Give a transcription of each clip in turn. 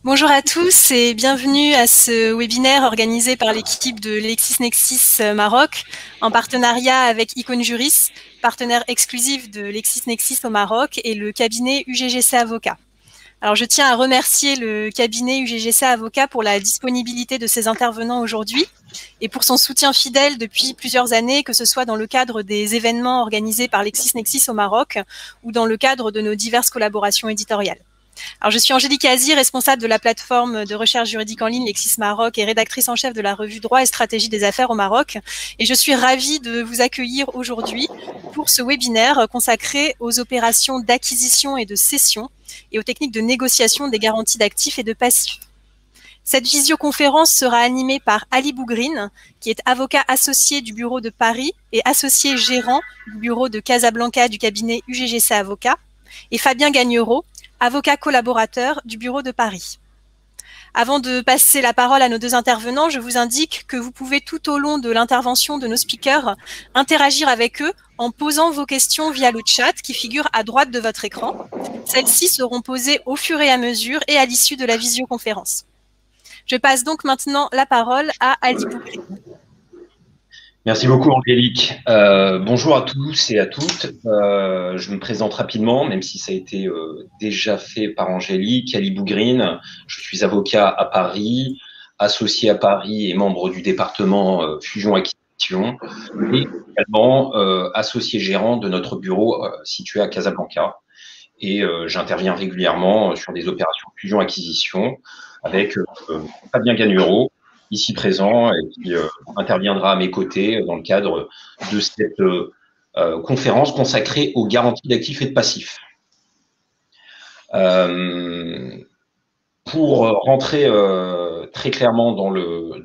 Bonjour à tous et bienvenue à ce webinaire organisé par l'équipe de LexisNexis Maroc en partenariat avec Iconjuris, partenaire exclusif de LexisNexis au Maroc et le cabinet UGGC Avocats. Alors, je tiens à remercier le cabinet UGGC Avocats pour la disponibilité de ses intervenants aujourd'hui et pour son soutien fidèle depuis plusieurs années, que ce soit dans le cadre des événements organisés par LexisNexis au Maroc ou dans le cadre de nos diverses collaborations éditoriales. Alors, je suis Angélique Azi, responsable de la plateforme de recherche juridique en ligne Lexis Maroc et rédactrice en chef de la revue Droit et stratégie des affaires au Maroc. Et je suis ravie de vous accueillir aujourd'hui pour ce webinaire consacré aux opérations d'acquisition et de cession et aux techniques de négociation des garanties d'actifs et de passifs. Cette visioconférence sera animée par Ali Bougrine, qui est avocat associé du bureau de Paris et associé gérant du bureau de Casablanca du cabinet UGGC Avocats, et Fabien Gagnereau, avocat collaborateur du bureau de Paris. Avant de passer la parole à nos deux intervenants, je vous indique que vous pouvez tout au long de l'intervention de nos speakers interagir avec eux en posant vos questions via le chat qui figure à droite de votre écran. Celles-ci seront posées au fur et à mesure et à l'issue de la visioconférence. Je passe donc maintenant la parole à Ali Bougrine. Merci beaucoup Angélique. Bonjour à tous et à toutes. Je me présente rapidement, même si ça a été déjà fait par Angélique. Ali Bougrine, je suis avocat à Paris, associé à Paris et membre du département Fusion-Acquisition, et également associé gérant de notre bureau situé à Casablanca. Et j'interviens régulièrement sur des opérations Fusion-Acquisition avec Fabien Gagnereau, ici présent, et qui interviendra à mes côtés dans le cadre de cette conférence consacrée aux garanties d'actifs et de passifs. Pour rentrer très clairement dans le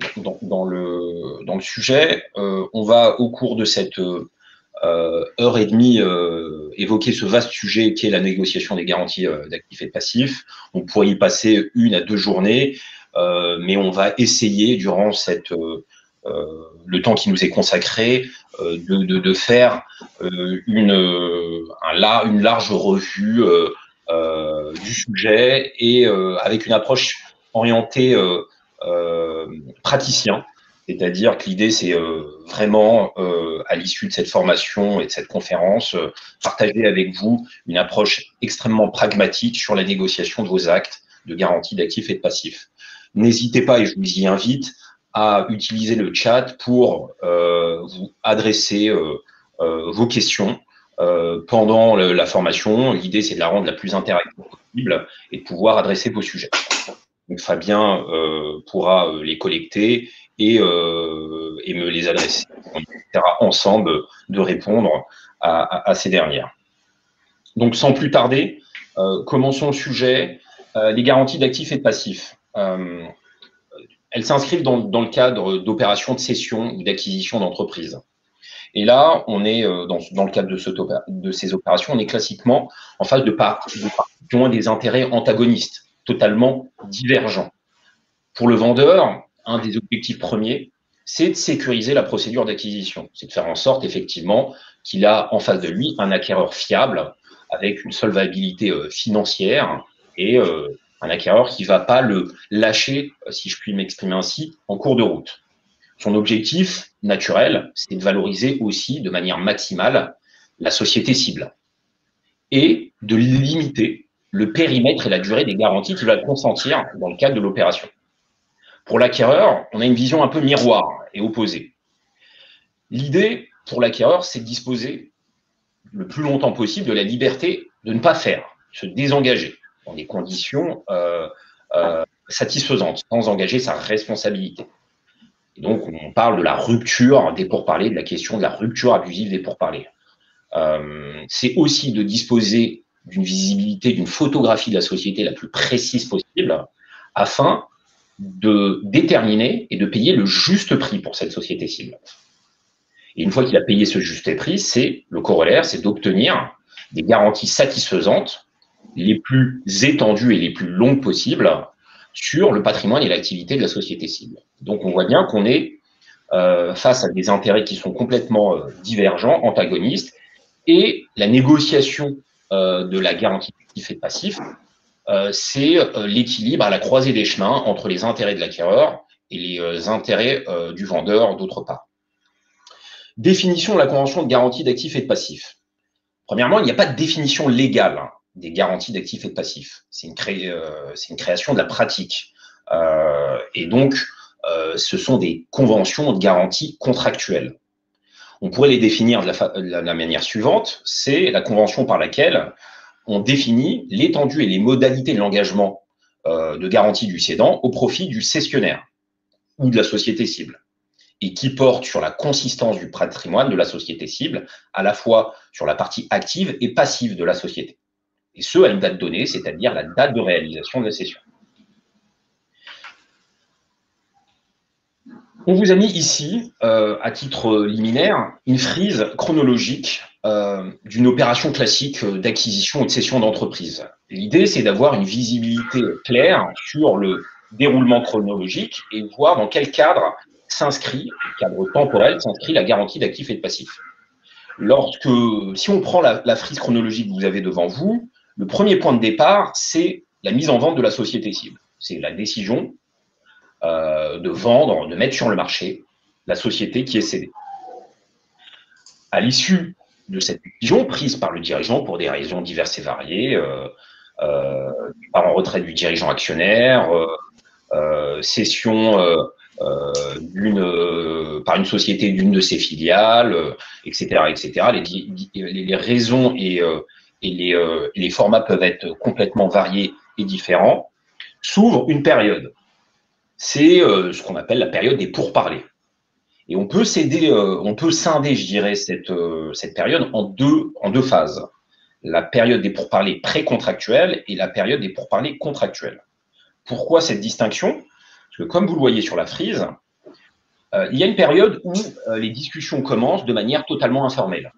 sujet, on va, au cours de cette heure et demie, évoquer ce vaste sujet qu'est la négociation des garanties d'actifs et de passifs. On pourrait y passer 1 à 2 journées, mais on va essayer, durant le temps qui nous est consacré, de faire une large revue du sujet et avec une approche orientée praticien. C'est-à-dire que l'idée, c'est vraiment, à l'issue de cette formation et de cette conférence, partager avec vous une approche extrêmement pragmatique sur la négociation de vos actes de garantie d'actifs et de passifs. N'hésitez pas, et je vous y invite, à utiliser le chat pour vous adresser vos questions pendant la formation. L'idée, c'est de la rendre la plus interactive possible et de pouvoir adresser vos sujets. Donc, Fabien pourra les collecter et me les adresser. On essaiera ensemble de répondre à ces dernières. Donc, sans plus tarder, commençons le sujet. Les garanties d'actifs et de passifs. Elles s'inscrivent dans le cadre d'opérations de cession ou d'acquisition d'entreprise. Et là, on est dans le cadre de ces opérations, on est classiquement en face de parties qui ont des intérêts antagonistes, totalement divergents. Pour le vendeur, un des objectifs premiers, c'est de sécuriser la procédure d'acquisition. C'est de faire en sorte, effectivement, qu'il a en face de lui un acquéreur fiable, avec une solvabilité financière et un acquéreur qui ne va pas le lâcher, si je puis m'exprimer ainsi, en cours de route. Son objectif naturel, c'est de valoriser aussi de manière maximale la société cible et de limiter le périmètre et la durée des garanties qu'il va consentir dans le cadre de l'opération. Pour l'acquéreur, on a une vision un peu miroir et opposée. L'idée pour l'acquéreur, c'est de disposer le plus longtemps possible de la liberté de ne pas faire, se désengager dans des conditions satisfaisantes, sans engager sa responsabilité. Et donc, on parle de la rupture des pourparlers, de la question de la rupture abusive des pourparlers. C'est aussi de disposer d'une visibilité, d'une photographie de la société la plus précise possible, afin de déterminer et de payer le juste prix pour cette société cible. Et une fois qu'il a payé ce juste prix, c'est le corollaire, c'est d'obtenir des garanties satisfaisantes, les plus étendues et les plus longues possibles, sur le patrimoine et l'activité de la société cible. Donc, on voit bien qu'on est face à des intérêts qui sont complètement divergents, antagonistes, et la négociation de la garantie d'actifs et de passifs c'est l'équilibre à la croisée des chemins entre les intérêts de l'acquéreur et les intérêts du vendeur d'autre part. Définition de la convention de garantie d'actifs et de passifs. Premièrement, il n'y a pas de définition légale des garanties d'actifs et de passifs. C'est une création de la pratique. Et donc, ce sont des conventions de garantie contractuelles. On pourrait les définir de la manière suivante, c'est la convention par laquelle on définit l'étendue et les modalités de l'engagement de garantie du cédant au profit du cessionnaire ou de la société cible, et qui porte sur la consistance du patrimoine de la société cible, à la fois sur la partie active et passive de la société. Et ce, à une date donnée, c'est-à-dire la date de réalisation de la cession. On vous a mis ici, à titre liminaire, une frise chronologique d'une opération classique d'acquisition ou de cession d'entreprise. L'idée, c'est d'avoir une visibilité claire sur le déroulement chronologique et voir dans quel cadre s'inscrit, cadre temporel, s'inscrit la garantie d'actifs et de passifs. Si on prend la frise chronologique que vous avez devant vous, le premier point de départ, c'est la mise en vente de la société cible. C'est la décision de vendre, de mettre sur le marché la société qui est cédée. À l'issue de cette décision prise par le dirigeant pour des raisons diverses et variées, par en retrait du dirigeant actionnaire, cession par une société d'une de ses filiales, etc., etc. Les raisons et les formats peuvent être complètement variés et différents. S'ouvre une période. C'est ce qu'on appelle la période des pourparlers. Et on peut scinder, je dirais, cette période en deux phases. La période des pourparlers pré-contractuels et la période des pourparlers contractuels. Pourquoi cette distinction? Parce que comme vous le voyez sur la frise, il y a une période où les discussions commencent de manière totalement informelle,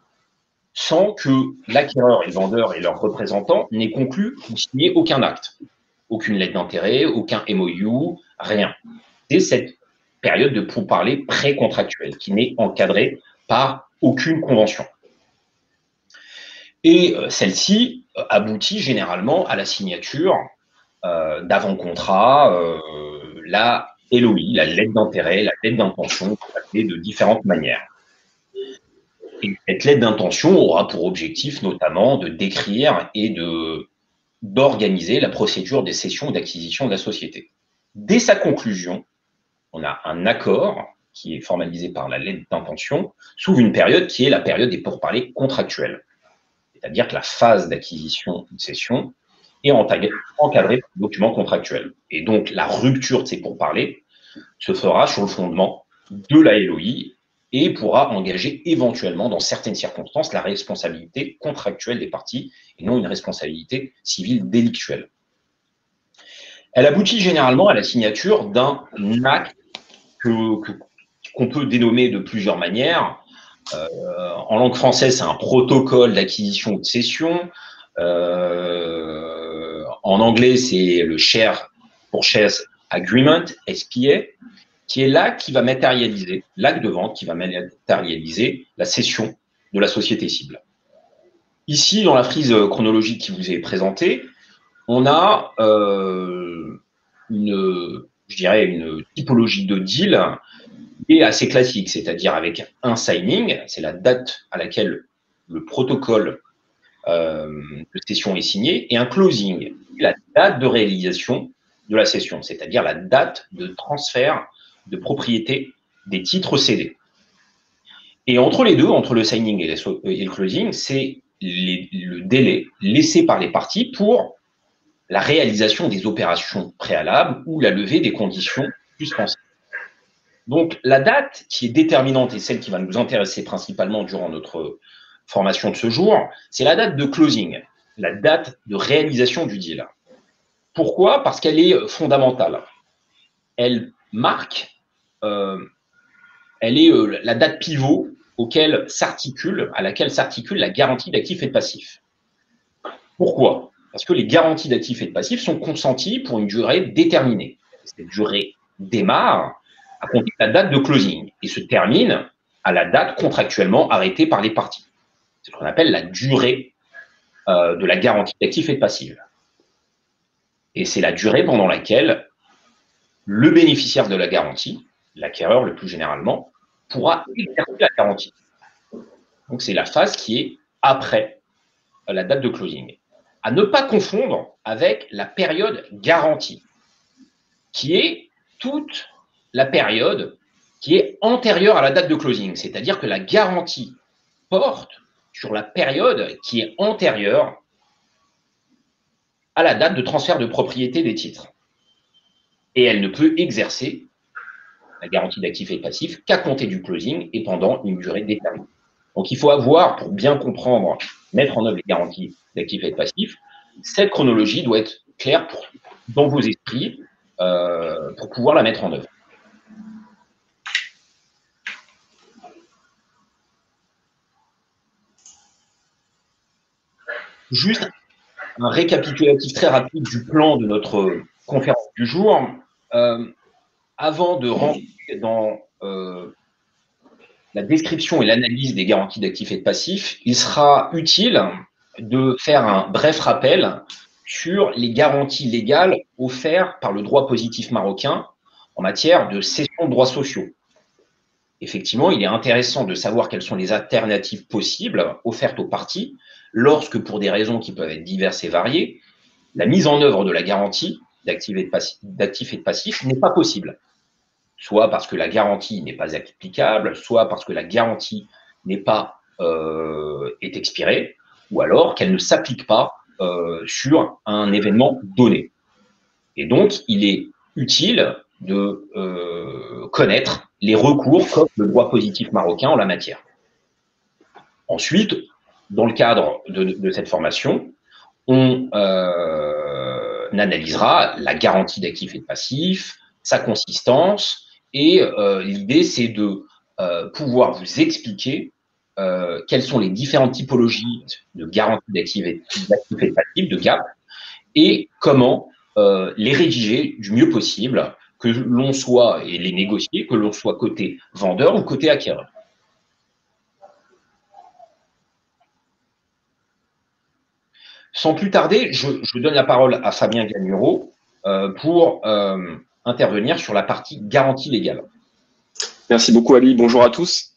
sans que l'acquéreur et le vendeur et leurs représentants n'aient conclu ou signé aucun acte. Aucune lettre d'intérêt, aucun MOU, rien. C'est cette période de pourparlers pré-contractuelle qui n'est encadrée par aucune convention. Et celle-ci aboutit généralement à la signature d'avant-contrat, la LOI, la lettre d'intérêt, la lettre d'intention, appelée de différentes manières. Et cette lettre d'intention aura pour objectif notamment de décrire et d'organiser la procédure des cessions ou d'acquisition de la société. Dès sa conclusion, on a un accord qui est formalisé par la lettre d'intention, s'ouvre une période qui est la période des pourparlers contractuels. C'est-à-dire que la phase d'acquisition ou de cession est encadrée par le document contractuel. Et donc, la rupture de ces pourparlers se fera sur le fondement de la LOI et pourra engager éventuellement, dans certaines circonstances, la responsabilité contractuelle des parties et non une responsabilité civile délictuelle. Elle aboutit généralement à la signature d'un acte qu'on peut dénommer de plusieurs manières. En langue française, c'est un protocole d'acquisition ou de cession. En anglais, c'est le Share Purchase Agreement, SPA, qui est l'acte qui va matérialiser, l'acte de vente qui va matérialiser la cession de la société cible. Ici, dans la frise chronologique qui vous est présentée, on a une typologie de deal qui est assez classique, c'est-à-dire avec un signing, c'est la date à laquelle le protocole de cession est signé, et un closing, la date de réalisation de la cession, c'est-à-dire la date de transfert de propriété des titres cédés. Et entre les deux, entre le signing et le closing, c'est le délai laissé par les parties pour la réalisation des opérations préalables ou la levée des conditions suspensives. Donc, la date qui est déterminante et celle qui va nous intéresser principalement durant notre formation de ce jour, c'est la date de closing, la date de réalisation du deal. Pourquoi? Parce qu'elle est fondamentale. Elle marque, elle est la date pivot à laquelle s'articule la garantie d'actifs et de passifs. Pourquoi? Parce que les garanties d'actifs et de passifs sont consenties pour une durée déterminée. Cette durée démarre à compter de la date de closing et se termine à la date contractuellement arrêtée par les parties. C'est ce qu'on appelle la durée de la garantie d'actifs et de passifs. Et c'est la durée pendant laquelle le bénéficiaire de la garantie, l'acquéreur le plus généralement, pourra exercer la garantie. Donc, c'est la phase qui est après la date de closing. À ne pas confondre avec la période garantie, qui est toute la période qui est antérieure à la date de closing. C'est-à-dire que la garantie porte sur la période qui est antérieure à la date de transfert de propriété des titres. Et elle ne peut exercer la garantie d'actifs et de passifs qu'à compter du closing et pendant une durée déterminée. Donc, il faut avoir, pour bien comprendre, mettre en œuvre les garanties d'actifs et de passifs, cette chronologie doit être claire dans vos esprits pour pouvoir la mettre en œuvre. Juste un récapitulatif très rapide du plan de notre conférence du jour. Avant de rentrer dans la description et l'analyse des garanties d'actifs et de passifs, il sera utile de faire un bref rappel sur les garanties légales offertes par le droit positif marocain en matière de cession de droits sociaux. Effectivement, il est intéressant de savoir quelles sont les alternatives possibles offertes aux parties lorsque, pour des raisons qui peuvent être diverses et variées, la mise en œuvre de la garantie d'actifs et de passifs n'est pas possible. Soit parce que la garantie n'est pas applicable, soit parce que la garantie n'est pas est expirée, ou alors qu'elle ne s'applique pas sur un événement donné. Et donc, il est utile de connaître les recours comme le droit positif marocain en la matière. Ensuite, dans le cadre de cette formation, on analysera la garantie d'actifs et de passifs, sa consistance, et l'idée, c'est de pouvoir vous expliquer quelles sont les différentes typologies de garantie d'actifs et de passifs, de GAP, et comment les rédiger du mieux possible, que l'on soit, et les négocier, que l'on soit côté vendeur ou côté acquéreur. Sans plus tarder, je donne la parole à Fabien Gagnureau pour intervenir sur la partie garantie légale. Merci beaucoup Ali, bonjour à tous.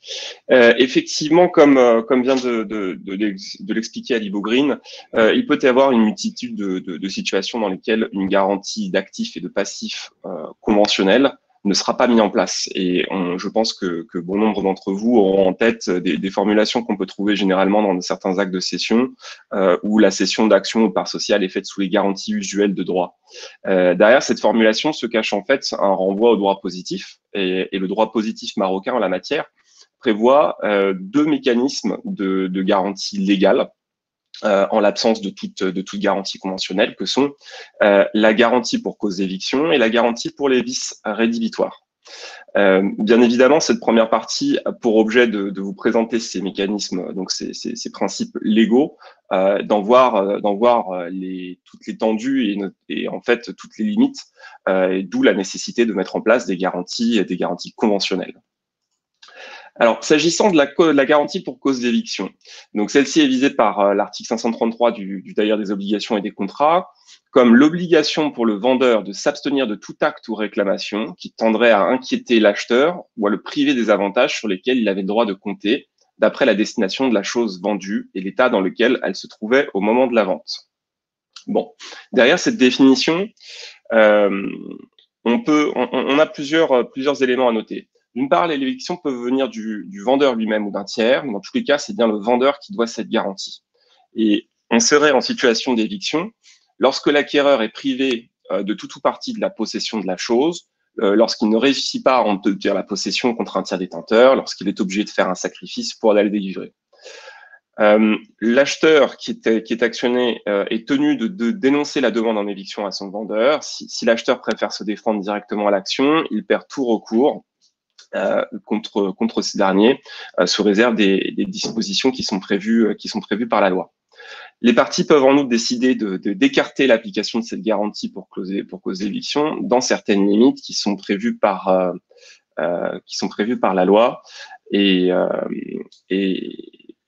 Effectivement, comme vient de l'expliquer Ali Bogrine, il peut y avoir une multitude de situations dans lesquelles une garantie d'actifs et de passifs conventionnelle ne sera pas mise en place. Et je pense que bon nombre d'entre vous auront en tête des formulations qu'on peut trouver généralement dans certains actes de cession, où la cession d'actions ou parts sociales est faite sous les garanties usuelles de droit. Derrière cette formulation se cache en fait un renvoi au droit positif, et le droit positif marocain en la matière prévoit deux mécanismes de garantie légale en l'absence de toute garantie conventionnelle, que sont la garantie pour cause d'éviction et la garantie pour les vices rédhibitoires. Bien évidemment, cette première partie a pour objet de vous présenter ces mécanismes, donc ces principes légaux, d'en voir toute l'étendue et en fait toutes les limites, d'où la nécessité de mettre en place des garanties conventionnelles. Alors, s'agissant de la garantie pour cause d'éviction, donc celle-ci est visée par l'article 533 du Tailleur des obligations et des contrats, comme l'obligation pour le vendeur de s'abstenir de tout acte ou réclamation qui tendrait à inquiéter l'acheteur ou à le priver des avantages sur lesquels il avait le droit de compter, d'après la destination de la chose vendue et l'état dans lequel elle se trouvait au moment de la vente. Bon, derrière cette définition, on a plusieurs éléments à noter. D'une part, les évictions peuvent venir du vendeur lui-même ou d'un tiers, mais dans tous les cas, c'est bien le vendeur qui doit cette garantie. Et on serait en situation d'éviction lorsque l'acquéreur est privé de tout ou partie de la possession de la chose, lorsqu'il ne réussit pas à en obtenir la possession contre un tiers détenteur, lorsqu'il est obligé de faire un sacrifice pour aller le délivrer. L'acheteur qui est actionné est tenu de dénoncer la demande en éviction à son vendeur. Si l'acheteur préfère se défendre directement à l'action, il perd tout recours contre ces derniers, sous réserve des dispositions qui sont prévues par la loi. Les parties peuvent en outre décider d'écarter l'application de cette garantie pour cause d'éviction dans certaines limites qui sont prévues par la loi et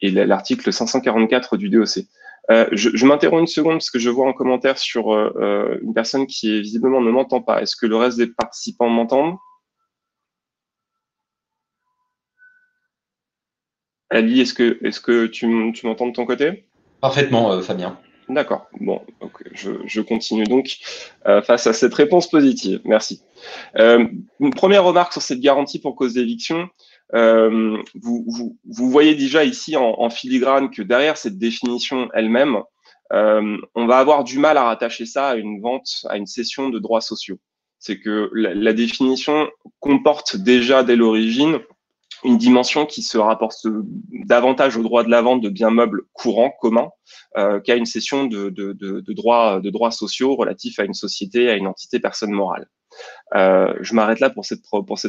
l'article 544 du DOC. Je m'interromps une seconde parce que je vois en commentaire sur une personne qui visiblement ne m'entend pas. Est-ce que le reste des participants m'entendent? Ali, est-ce que tu m'entends de ton côté? Parfaitement, Fabien. D'accord. Bon, donc je continue donc face à cette réponse positive. Merci. Une première remarque sur cette garantie pour cause d'éviction. Vous voyez déjà ici en filigrane que derrière cette définition elle-même, on va avoir du mal à rattacher ça à une vente, à une cession de droits sociaux. C'est que la définition comporte déjà dès l'origine une dimension qui se rapporte davantage au droit de la vente de biens meubles courants, communs, qu'à une cession de droits sociaux relatifs à une société, à une entité personne morale. Je m'arrête là pour cette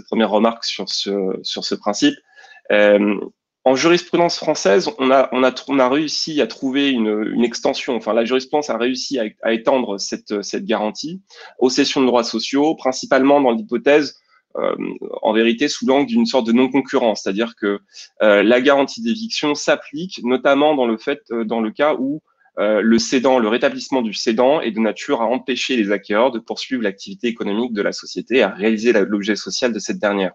première remarque sur ce principe. En jurisprudence française, on a réussi à trouver une extension. Enfin, la jurisprudence a réussi à étendre cette garantie aux cessions de droits sociaux, principalement dans l'hypothèse, en vérité, sous l'angle d'une sorte de non-concurrence, c'est-à-dire que la garantie d'éviction s'applique notamment dans le cas où le cédant, le rétablissement du cédant est de nature à empêcher les acquéreurs de poursuivre l'activité économique de la société, à réaliser l'objet social de cette dernière.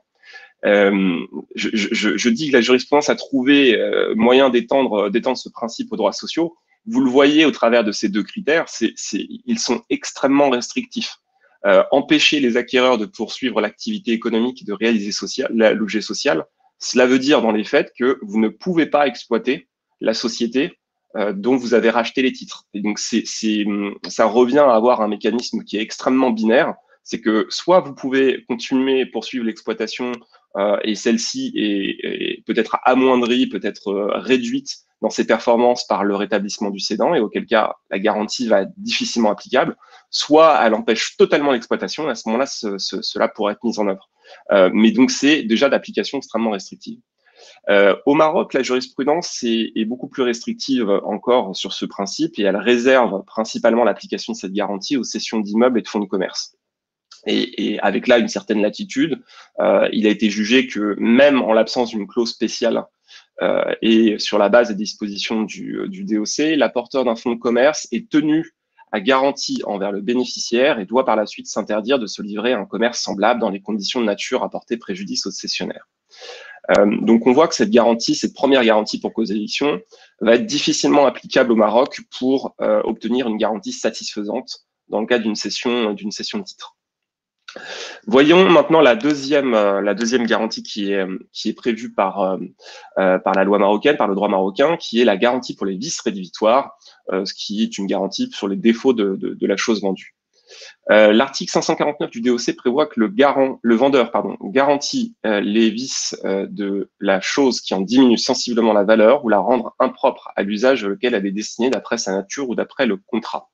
Je dis que la jurisprudence a trouvé moyen d'étendre ce principe aux droits sociaux. Vous le voyez au travers de ces deux critères, ils sont extrêmement restrictifs. Empêcher les acquéreurs de poursuivre l'activité économique, de réaliser l'objet social, cela veut dire dans les faits que vous ne pouvez pas exploiter la société dont vous avez racheté les titres. Et donc, ça revient à avoir un mécanisme qui est extrêmement binaire. C'est que soit vous pouvez continuer, poursuivre l'exploitation et celle-ci est peut-être amoindrie, peut-être réduite dans ses performances par le rétablissement du cédant, et auquel cas la garantie va être difficilement applicable, soit elle empêche totalement l'exploitation, et à ce moment-là, cela pourrait être mis en œuvre. Mais donc, c'est déjà d'application extrêmement restrictive. Au Maroc, la jurisprudence est beaucoup plus restrictive encore sur ce principe, et elle réserve principalement l'application de cette garantie aux cessions d'immeubles et de fonds de commerce. Et avec là une certaine latitude, il a été jugé que même en l'absence d'une clause spéciale et sur la base des dispositions du DOC, l'apporteur d'un fonds de commerce est tenu à garantie envers le bénéficiaire et doit par la suite s'interdire de se livrer à un commerce semblable dans les conditions de nature à porter préjudice au cessionnaire. Donc on voit que cette première garantie pour cause d'éviction va être difficilement applicable au Maroc pour obtenir une garantie satisfaisante dans le cas d'une cession de titre. Voyons maintenant la deuxième garantie qui est prévue par la loi marocaine, par le droit marocain, qui est la garantie pour les vices rédhibitoires, ce qui est une garantie sur les défauts de la chose vendue. L'article 549 du DOC prévoit que le vendeur garantit les vices de la chose qui en diminue sensiblement la valeur ou la rendre impropre à l'usage auquel elle est destinée d'après sa nature ou d'après le contrat.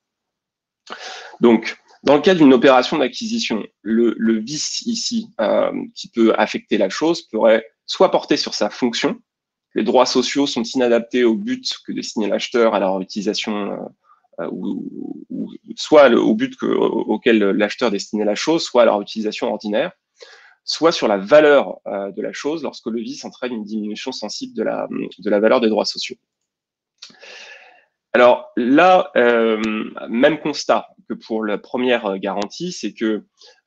Donc, dans le cas d'une opération d'acquisition, le vice ici qui peut affecter la chose pourrait soit porter sur sa fonction. Les droits sociaux sont inadaptés au but que destinait l'acheteur à leur utilisation, ou soit au but auquel l'acheteur destinait la chose, soit à leur utilisation ordinaire, soit sur la valeur de la chose lorsque le vice entraîne une diminution sensible de la valeur des droits sociaux. Alors là, même constat que pour la première garantie, c'est que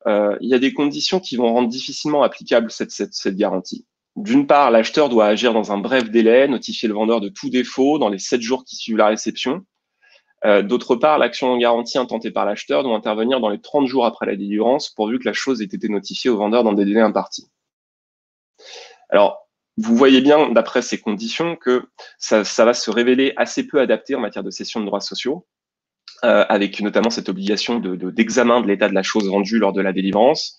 il y a des conditions qui vont rendre difficilement applicable cette garantie. D'une part, l'acheteur doit agir dans un bref délai, notifier le vendeur de tout défaut dans les 7 jours qui suivent la réception. D'autre part, l'action en garantie intentée par l'acheteur doit intervenir dans les 30 jours après la délivrance, pourvu que la chose ait été notifiée au vendeur dans des délais impartis. Alors, vous voyez bien, d'après ces conditions, que ça va se révéler assez peu adapté en matière de cession de droits sociaux, avec notamment cette obligation d'examen de l'état de la chose vendue lors de la délivrance,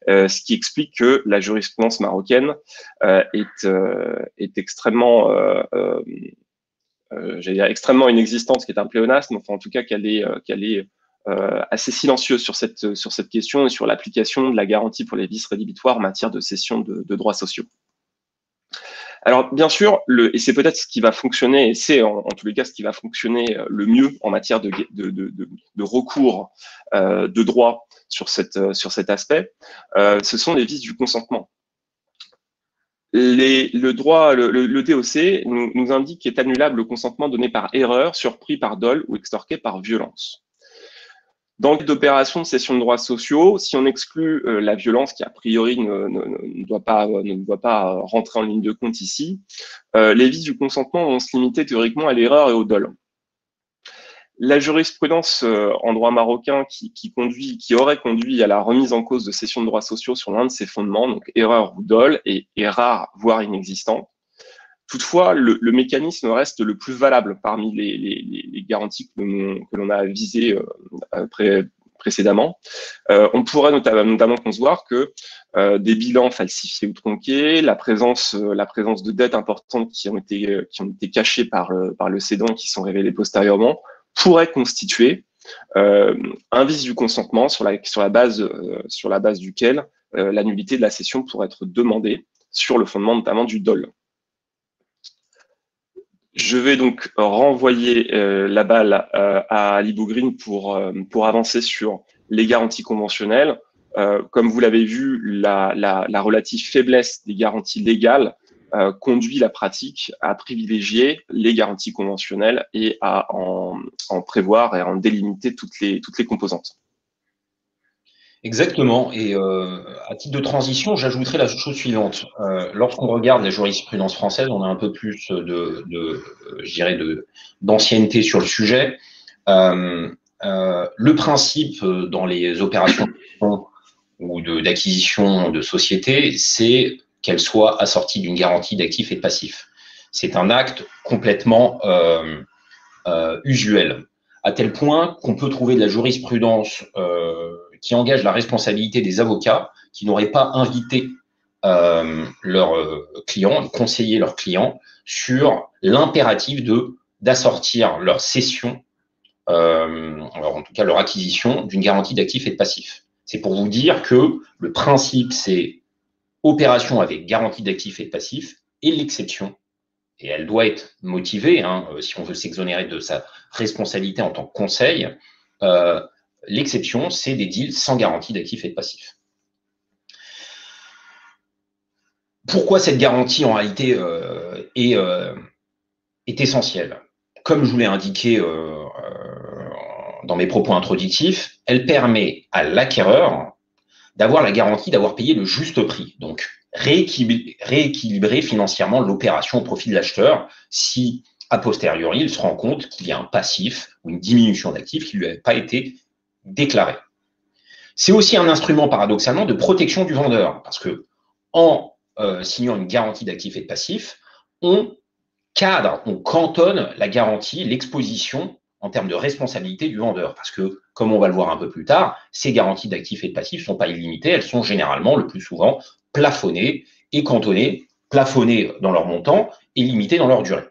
ce qui explique que la jurisprudence marocaine est extrêmement, j'allais dire extrêmement inexistante, ce qui est un pléonasme, enfin en tout cas qu'elle est assez silencieuse sur cette question et sur l'application de la garantie pour les vices rédhibitoires en matière de cession de droits sociaux. Alors, bien sûr, et c'est peut-être ce qui va fonctionner, et c'est en tous les cas ce qui va fonctionner le mieux en matière de recours de droit sur cet aspect, ce sont les vices du consentement. le DOC nous indique qu'est annulable le consentement donné par erreur, surpris par dol ou extorqué par violence. Dans le cas d'opérations de cession de droits sociaux, si on exclut la violence qui a priori ne doit pas rentrer en ligne de compte ici, les vices du consentement vont se limiter théoriquement à l'erreur et au dol. La jurisprudence en droit marocain qui aurait conduit à la remise en cause de cession de droits sociaux sur l'un de ces fondements, donc erreur ou dol, est rare, voire inexistante. Toutefois, le mécanisme reste le plus valable parmi les garanties que l'on a visées précédemment. On pourrait notamment concevoir que des bilans falsifiés ou tronqués, la présence de dettes importantes qui ont été cachées par le cédant et qui sont révélées postérieurement, pourrait constituer un vice du consentement sur la base duquel la nullité de la cession pourrait être demandée sur le fondement notamment du dol. Je vais donc renvoyer la balle à Ali Bougrine pour avancer sur les garanties conventionnelles. Comme vous l'avez vu, la relative faiblesse des garanties légales conduit la pratique à privilégier les garanties conventionnelles et à en prévoir et à en délimiter toutes les composantes. Exactement. Et à titre de transition, j'ajouterai la chose suivante. Lorsqu'on regarde la jurisprudence française, on a un peu plus d'ancienneté sur le sujet. Le principe dans les opérations ou d'acquisition de société, c'est qu'elle soit assortie d'une garantie d'actifs et de passifs. C'est un acte complètement usuel, à tel point qu'on peut trouver de la jurisprudence qui engage la responsabilité des avocats qui n'auraient pas invité leurs clients, conseiller leurs clients sur l'impératif d'assortir leur cession, alors en tout cas leur acquisition, d'une garantie d'actifs et de passifs. C'est pour vous dire que le principe, c'est opération avec garantie d'actifs et de passifs, et l'exception, et elle doit être motivée, si on veut s'exonérer de sa responsabilité en tant que conseil, l'exception, c'est des deals sans garantie d'actifs et de passifs. Pourquoi cette garantie, en réalité, est essentielle? Comme je vous l'ai indiqué dans mes propos introductifs, elle permet à l'acquéreur d'avoir la garantie d'avoir payé le juste prix, donc rééquilibrer financièrement l'opération au profit de l'acheteur si, a posteriori, il se rend compte qu'il y a un passif ou une diminution d'actifs qui ne lui avait pas été déclaré. C'est aussi un instrument, paradoxalement, de protection du vendeur, parce que en signant une garantie d'actifs et de passifs, on cantonne la garantie, l'exposition en termes de responsabilité du vendeur. Parce que, comme on va le voir un peu plus tard, ces garanties d'actifs et de passifs ne sont pas illimitées, elles sont généralement, le plus souvent, plafonnées et cantonnées, plafonnées dans leur montant et limitées dans leur durée.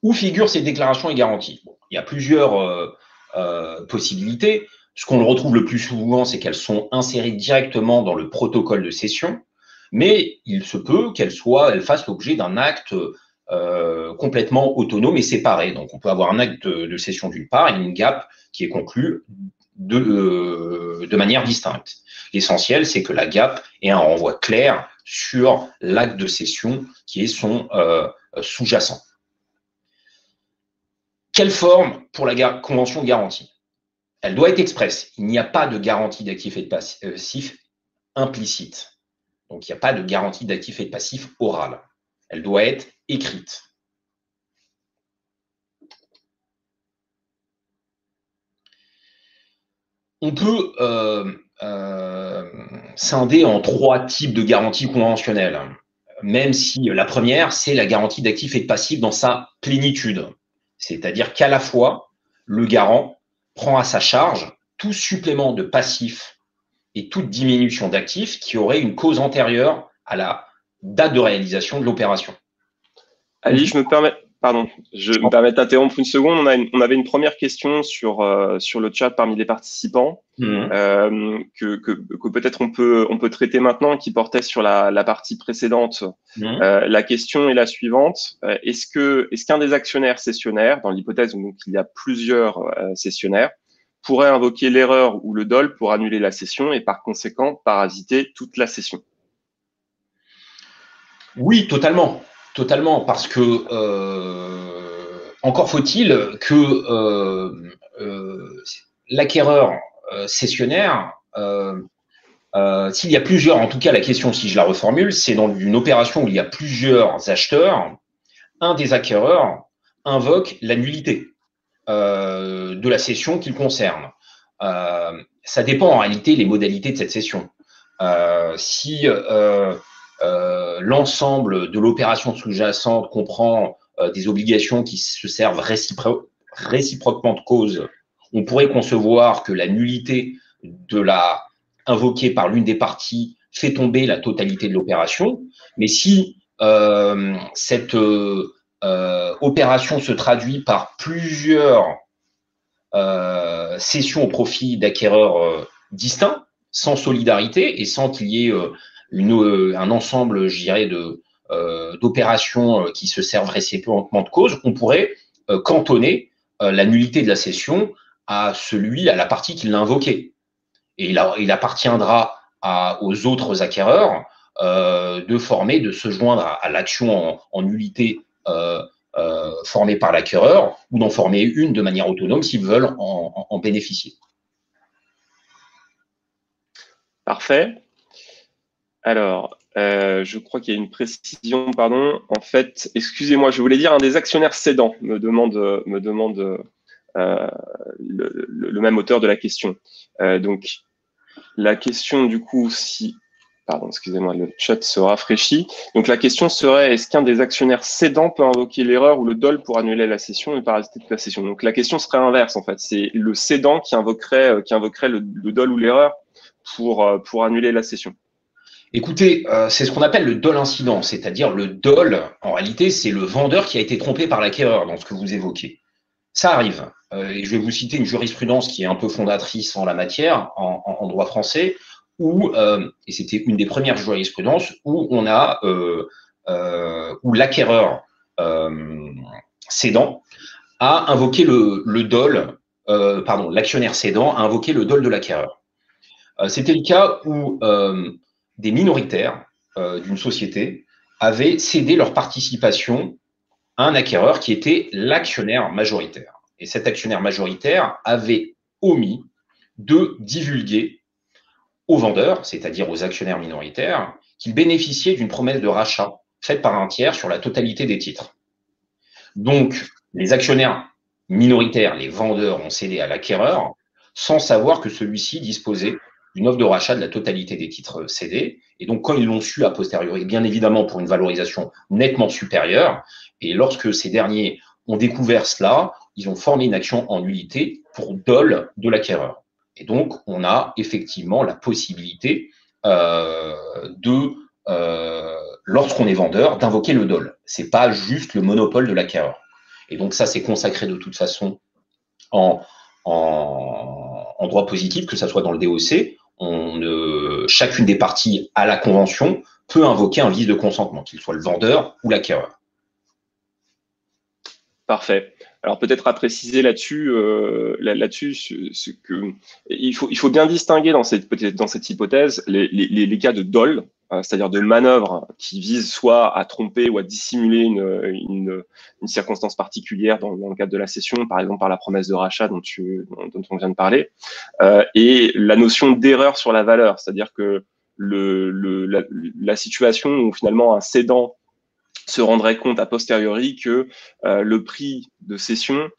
Où figurent ces déclarations et garanties? Bon, il y a plusieurs possibilités. Ce qu'on retrouve le plus souvent, c'est qu'elles sont insérées directement dans le protocole de cession, mais il se peut qu'elles fassent l'objet d'un acte complètement autonome et séparé. Donc, on peut avoir un acte de cession d'une part et une GAP qui est conclue de manière distincte. L'essentiel, c'est que la GAP ait un renvoi clair sur l'acte de cession qui est son sous-jacent. Quelle forme pour la convention de garantie? Elle doit être expresse. Il n'y a pas de garantie d'actifs et de passifs implicite. Donc, il n'y a pas de garantie d'actifs et de passifs orale. Elle doit être écrite. On peut scinder en 3 types de garanties conventionnelles, même si la première, c'est la garantie d'actifs et de passifs dans sa plénitude. C'est-à-dire qu'à la fois, le garant prend à sa charge tout supplément de passifs et toute diminution d'actifs qui aurait une cause antérieure à la date de réalisation de l'opération. Ali, je me permets d'interrompre une seconde. On avait une première question sur le chat parmi les participants que peut-être on peut traiter maintenant, qui portait sur la partie précédente. La question est la suivante. Est-ce qu'un des actionnaires cessionnaires, dans l'hypothèse où il y a plusieurs cessionnaires, pourrait invoquer l'erreur ou le dol pour annuler la cession et par conséquent parasiter toute la cession? Oui, totalement. Totalement, parce que encore faut-il que l'acquéreur cessionnaire, s'il y a plusieurs, en tout cas la question, si je la reformule, c'est dans une opération où il y a plusieurs acheteurs, un des acquéreurs invoque la nullité de la cession qu'il concerne. Ça dépend en réalité les modalités de cette cession. Si l'ensemble de l'opération sous-jacente comprend des obligations qui se servent réciproquement de cause, on pourrait concevoir que la nullité de la invoquée par l'une des parties fait tomber la totalité de l'opération. Mais si cette opération se traduit par plusieurs cessions au profit d'acquéreurs distincts, sans solidarité et sans qu'il y ait un ensemble, je dirais, d'opérations qui se servent réciproquement de cause, on pourrait cantonner la nullité de la cession à la partie qui l'a invoquée. Et il appartiendra aux autres acquéreurs de se joindre à l'action en nullité formée par l'acquéreur ou d'en former une de manière autonome s'ils veulent en bénéficier. Parfait. Alors, je crois qu'il y a une précision, pardon. En fait, excusez-moi, je voulais dire un des actionnaires cédants, me demande le même auteur de la question. Donc, la question, du coup, pardon, excusez-moi, le chat se rafraîchit. Donc, la question serait, est-ce qu'un des actionnaires cédants peut invoquer l'erreur ou le dol pour annuler la cession et parasiter toute la cession? Donc, la question serait inverse, en fait. C'est le cédant qui invoquerait le dol ou l'erreur pour annuler la cession. Écoutez, c'est ce qu'on appelle le dol incident, c'est-à-dire le dol, en réalité, c'est le vendeur qui a été trompé par l'acquéreur dans ce que vous évoquez. Ça arrive. Et je vais vous citer une jurisprudence qui est un peu fondatrice en la matière, en droit français, et c'était une des premières jurisprudences, où l'acquéreur cédant a invoqué le dol, l'actionnaire cédant a invoqué le dol de l'acquéreur. C'était le cas où des minoritaires d'une société avaient cédé leur participation à un acquéreur qui était l'actionnaire majoritaire. Et cet actionnaire majoritaire avait omis de divulguer aux vendeurs, c'est-à-dire aux actionnaires minoritaires, qu'ils bénéficiaient d'une promesse de rachat faite par un tiers sur la totalité des titres. Donc, les actionnaires minoritaires, les vendeurs, ont cédé à l'acquéreur sans savoir que celui-ci disposait d'une offre de rachat de la totalité des titres cédés. Et donc, quand ils l'ont su a posteriori, bien évidemment pour une valorisation nettement supérieure, et lorsque ces derniers ont découvert cela, ils ont formé une action en nullité pour dol de l'acquéreur. Et donc, on a effectivement la possibilité lorsqu'on est vendeur, d'invoquer le dol. Ce n'est pas juste le monopole de l'acquéreur. Et donc, ça, c'est consacré de toute façon en droit positif, que ça soit dans le DOC. Chacune des parties à la convention peut invoquer un vice de consentement, qu'il soit le vendeur ou l'acquéreur. Parfait. Alors peut-être à préciser là-dessus, il faut bien distinguer dans cette hypothèse les cas de dol, c'est-à-dire de manœuvres qui visent soit à tromper ou à dissimuler une circonstance particulière dans le cadre de la cession, par exemple par la promesse de rachat dont on vient de parler, et la notion d'erreur sur la valeur, c'est-à-dire que la situation où finalement un cédant se rendrait compte a posteriori que le prix de cession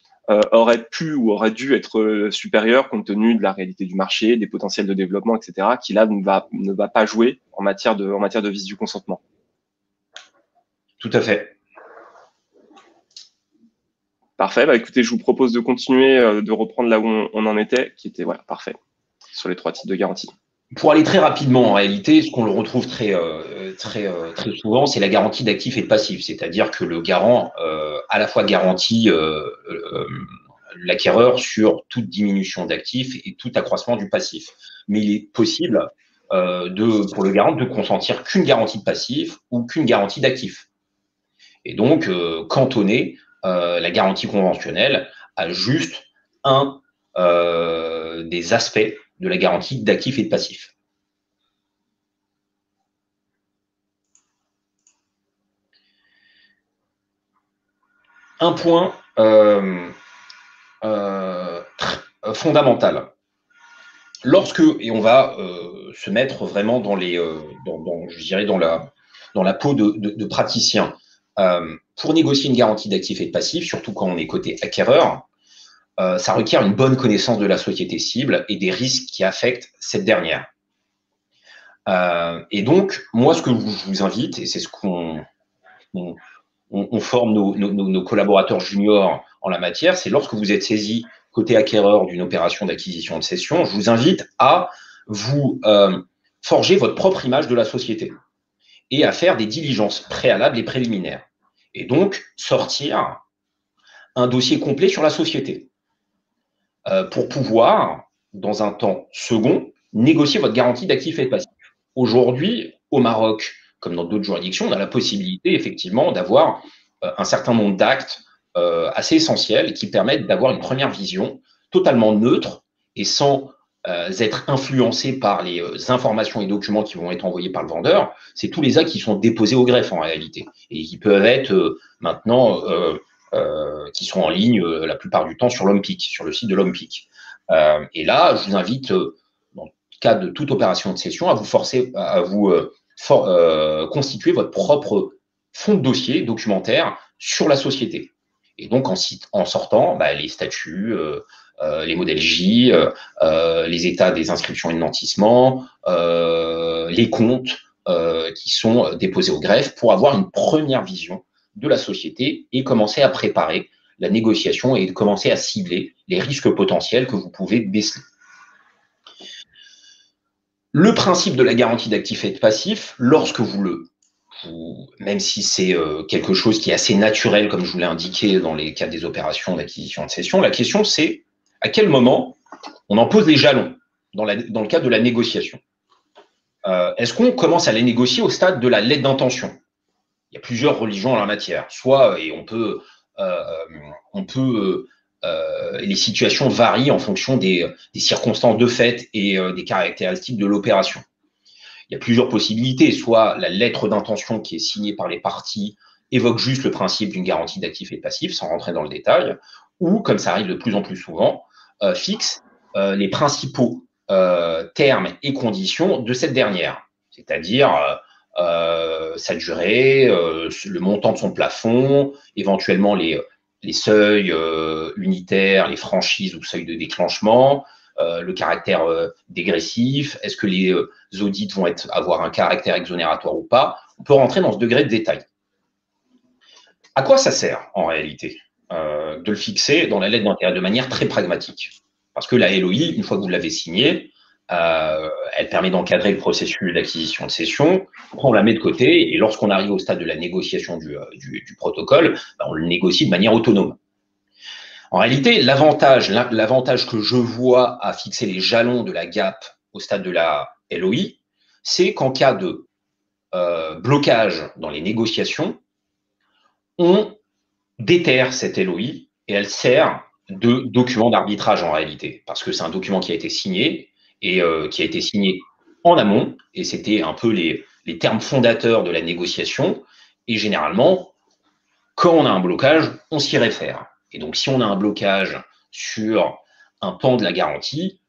aurait pu ou aurait dû être supérieur compte tenu de la réalité du marché, des potentiels de développement, etc., qui là ne va pas jouer en matière de vice du consentement. Tout à fait. Parfait. Bah, écoutez, je vous propose de continuer, de reprendre là où on en était, qui était voilà, parfait, sur les 3 types de garantie. Pour aller très rapidement, en réalité, ce qu'on le retrouve très souvent, c'est la garantie d'actifs et de passifs. C'est-à-dire que le garant à la fois garantit l'acquéreur sur toute diminution d'actifs et tout accroissement du passif. Mais il est possible pour le garant de consentir qu'une garantie de passif ou qu'une garantie d'actifs. Et donc, cantonner la garantie conventionnelle à juste un des aspects de la garantie d'actifs et de passifs. un point fondamental. Lorsque, et on va se mettre vraiment dans je dirais dans la peau de praticien, pour négocier une garantie d'actifs et de passifs, surtout quand on est côté acquéreur, ça requiert une bonne connaissance de la société cible et des risques qui affectent cette dernière. Et donc, moi, ce que je vous invite, et c'est ce qu'on forme nos collaborateurs juniors en la matière, c'est lorsque vous êtes saisi côté acquéreur d'une opération d'acquisition de cession, je vous invite à vous forger votre propre image de la société et à faire des diligences préalables et préliminaires. Et donc, sortir un dossier complet sur la société pour pouvoir, dans un temps second, négocier votre garantie d'actifs et de passifs. Aujourd'hui, au Maroc, comme dans d'autres juridictions, on a la possibilité, effectivement, d'avoir un certain nombre d'actes assez essentiels qui permettent d'avoir une première vision totalement neutre et sans être influencé par les informations et documents qui vont être envoyés par le vendeur. C'est tous les actes qui sont déposés au greffe en réalité et qui peuvent être maintenant qui sont en ligne la plupart du temps sur l'OMPIC, sur le site de l'OMPIC. Et là, je vous invite, dans le cas de toute opération de cession, à vous forcer à vous constituer votre propre fond de dossier documentaire sur la société. Et donc, en sortant les statuts, les modèles J, les états des inscriptions et de nantissement, les comptes qui sont déposés au greffe pour avoir une première vision de la société et commencer à préparer la négociation et commencer à cibler les risques potentiels que vous pouvez déceler. Le principe de la garantie d'actifs et de passifs, lorsque même si c'est quelque chose qui est assez naturel, comme je vous l'ai indiqué dans les cas des opérations d'acquisition de cession, la question c'est à quel moment on en pose les jalons dans le cadre de la négociation. Est-ce qu'on commence à les négocier au stade de la lettre d'intention? Il y a plusieurs religions en la matière. Et les situations varient en fonction des circonstances de fait et des caractéristiques de l'opération. Il y a plusieurs possibilités. Soit la lettre d'intention qui est signée par les parties évoque juste le principe d'une garantie d'actifs et de passifs, sans rentrer dans le détail, ou, comme ça arrive de plus en plus souvent, fixe les principaux termes et conditions de cette dernière, c'est-à-dire sa durée, le montant de son plafond, éventuellement les seuils unitaires, les franchises ou seuils de déclenchement, le caractère dégressif, est-ce que les audits vont avoir un caractère exonératoire ou pas. On peut rentrer dans ce degré de détail. À quoi ça sert en réalité de le fixer dans la lettre d'intérêt de manière très pragmatique? Parce que la LOI, une fois que vous l'avez signée, elle permet d'encadrer le processus d'acquisition de cession. Après, on la met de côté et lorsqu'on arrive au stade de la négociation du protocole, on le négocie de manière autonome. En réalité, l'avantage que je vois à fixer les jalons de la GAP au stade de la LOI, c'est qu'en cas de blocage dans les négociations, on déterre cette LOI et elle sert de document d'arbitrage en réalité, parce que c'est un document qui a été signé et qui a été signé en amont, et c'était un peu les termes fondateurs de la négociation, et généralement, quand on a un blocage, on s'y réfère. Et donc, si on a un blocage sur un pan de la garantie,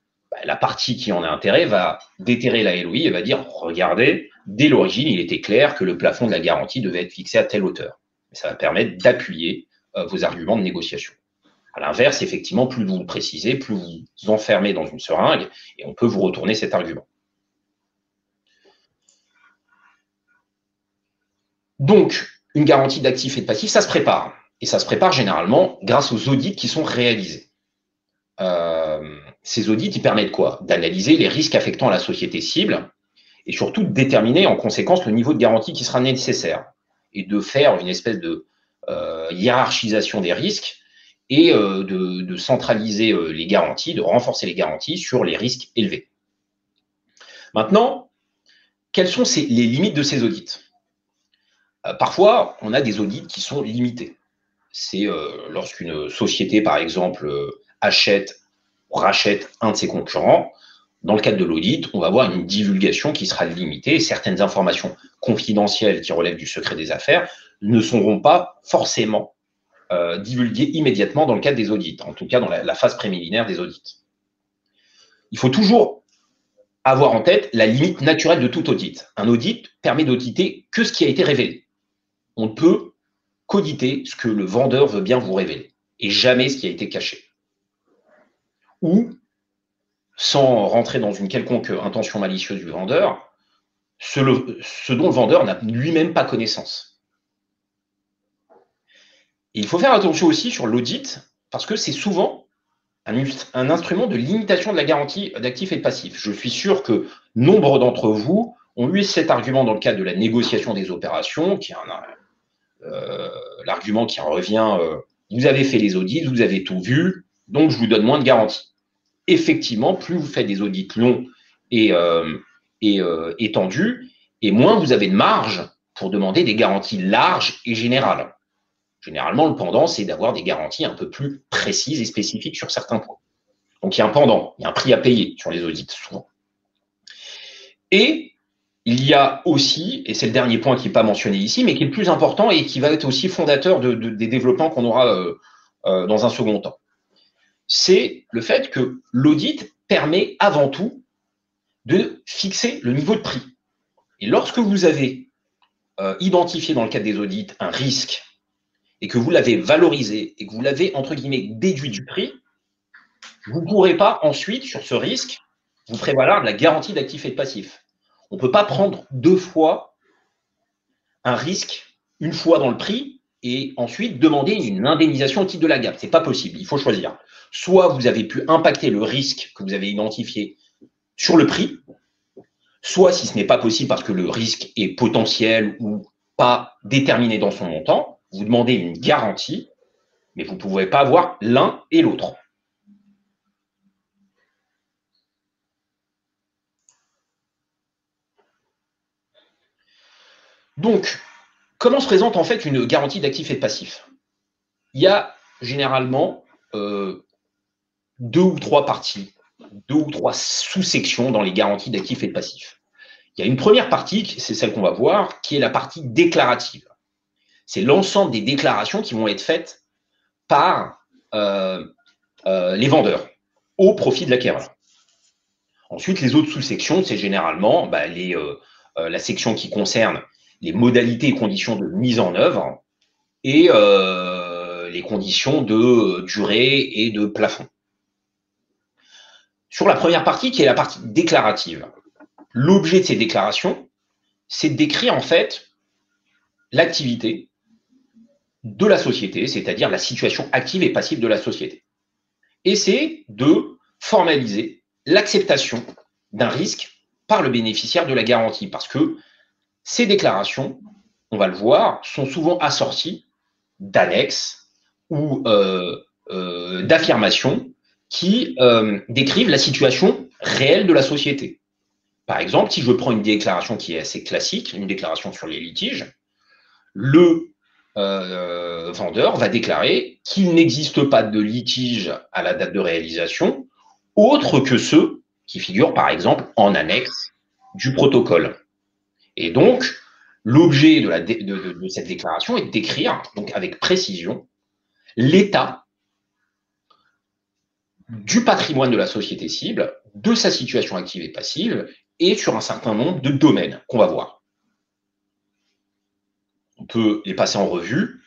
la partie qui en a intérêt va déterrer la LOI et va dire, regardez, dès l'origine, il était clair que le plafond de la garantie devait être fixé à telle hauteur. Et ça va permettre d'appuyer vos arguments de négociation. À l'inverse, effectivement, plus vous le précisez, plus vous enfermez dans une seringue et on peut vous retourner cet argument. Donc, une garantie d'actifs et de passifs, ça se prépare. Et ça se prépare généralement grâce aux audits qui sont réalisés. Ces audits, ils permettent quoi? D'analyser les risques affectant la société cible et surtout de déterminer en conséquence le niveau de garantie qui sera nécessaire et de faire une espèce de hiérarchisation des risques et de centraliser les garanties, de renforcer les garanties sur les risques élevés. Maintenant, quelles sont les limites de ces audits? Parfois, on a des audits qui sont limités. C'est lorsqu'une société, par exemple, achète ou rachète un de ses concurrents. Dans le cadre de l'audit, on va avoir une divulgation qui sera limitée. Certaines informations confidentielles qui relèvent du secret des affaires ne seront pas forcément divulgués immédiatement dans le cadre des audits, en tout cas dans la phase préliminaire des audits. Il faut toujours avoir en tête la limite naturelle de tout audit. Un audit permet d'auditer que ce qui a été révélé. On ne peut qu'auditer ce que le vendeur veut bien vous révéler, et jamais ce qui a été caché. Ou, sans rentrer dans une quelconque intention malicieuse du vendeur, ce dont le vendeur n'a lui-même pas connaissance. Et il faut faire attention aussi sur l'audit, parce que c'est souvent un instrument de limitation de la garantie d'actifs et de passifs. Je suis sûr que nombre d'entre vous ont eu cet argument dans le cadre de la négociation des opérations, qui est l'argument qui revient, vous avez fait les audits, vous avez tout vu, donc je vous donne moins de garantie. Effectivement, plus vous faites des audits longs et étendus, et moins vous avez de marge pour demander des garanties larges et générales. Généralement, le pendant, c'est d'avoir des garanties un peu plus précises et spécifiques sur certains points. Donc, il y a un pendant, il y a un prix à payer sur les audits, souvent. Et il y a aussi, et c'est le dernier point qui n'est pas mentionné ici, mais qui est le plus important et qui va être aussi fondateur des développements qu'on aura dans un second temps, c'est le fait que l'audit permet avant tout de fixer le niveau de prix. Et lorsque vous avez identifié dans le cadre des audits un risque et que vous l'avez valorisé et que vous l'avez, entre guillemets, déduit du prix, vous ne pourrez pas ensuite, sur ce risque, vous prévaloir de la garantie d'actifs et de passifs. On ne peut pas prendre deux fois un risque, une fois dans le prix, et ensuite demander une indemnisation au titre de la gap. Ce n'est pas possible, il faut choisir. Soit vous avez pu impacter le risque que vous avez identifié sur le prix, soit si ce n'est pas possible parce que le risque est potentiel ou pas déterminé dans son montant, vous demandez une garantie, mais vous ne pouvez pas avoir l'un et l'autre. Donc, comment se présente en fait une garantie d'actifs et de passifs? Il y a généralement deux ou trois parties, deux ou trois sous-sections dans les garanties d'actifs et de passifs. Il y a une première partie, c'est celle qu'on va voir, qui est la partie déclarative. C'est l'ensemble des déclarations qui vont être faites par les vendeurs au profit de l'acquéreur. Ensuite, les autres sous-sections, c'est généralement la section qui concerne les modalités et conditions de mise en œuvre et les conditions de durée et de plafond. Sur la première partie, qui est la partie déclarative, l'objet de ces déclarations, c'est de décrire en fait l'activité de la société, c'est-à-dire la situation active et passive de la société. Et c'est de formaliser l'acceptation d'un risque par le bénéficiaire de la garantie, parce que ces déclarations, on va le voir, sont souvent assorties d'annexes ou d'affirmations qui décrivent la situation réelle de la société. Par exemple, si je prends une déclaration qui est assez classique, une déclaration sur les litiges, le vendeur va déclarer qu'il n'existe pas de litige à la date de réalisation, autre que ceux qui figurent par exemple en annexe du protocole. Et donc, l'objet de cette déclaration est de décrire, donc avec précision, l'état du patrimoine de la société cible, de sa situation active et passive, et sur un certain nombre de domaines qu'on va voir. On peut les passer en revue.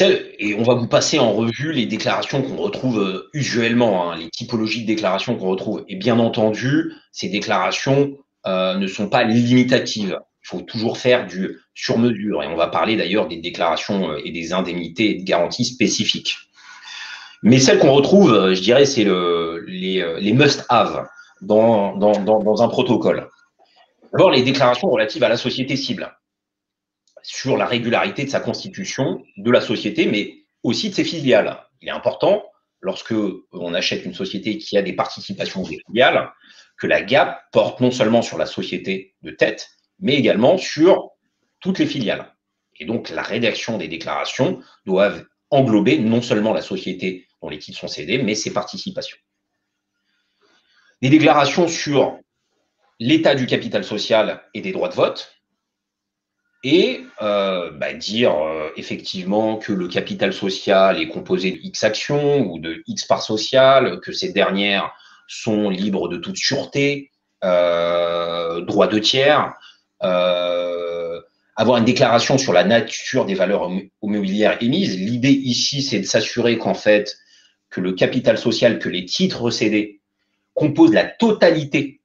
Et on va vous passer en revue les déclarations qu'on retrouve usuellement, les typologies de déclarations qu'on retrouve. Et bien entendu, ces déclarations ne sont pas limitatives. Il faut toujours faire du sur-mesure. Et on va parler d'ailleurs des déclarations et des indemnités et de garanties spécifiques. Mais celles qu'on retrouve, je dirais, c'est les must-have dans un protocole. D'abord, les déclarations relatives à la société cible, sur la régularité de sa constitution, de la société, mais aussi de ses filiales. Il est important, lorsque on achète une société qui a des participations des filiales, que la gap porte non seulement sur la société de tête, mais également sur toutes les filiales. Et donc, la rédaction des déclarations doivent englober non seulement la société dont les titres sont cédés, mais ses participations. Des déclarations sur l'état du capital social et des droits de vote, et dire effectivement que le capital social est composé de X actions ou de X parts sociales, que ces dernières sont libres de toute sûreté, droit de tiers, avoir une déclaration sur la nature des valeurs immobilières émises. L'idée ici, c'est de s'assurer qu'en fait, que le capital social, que les titres cédés composent la totalité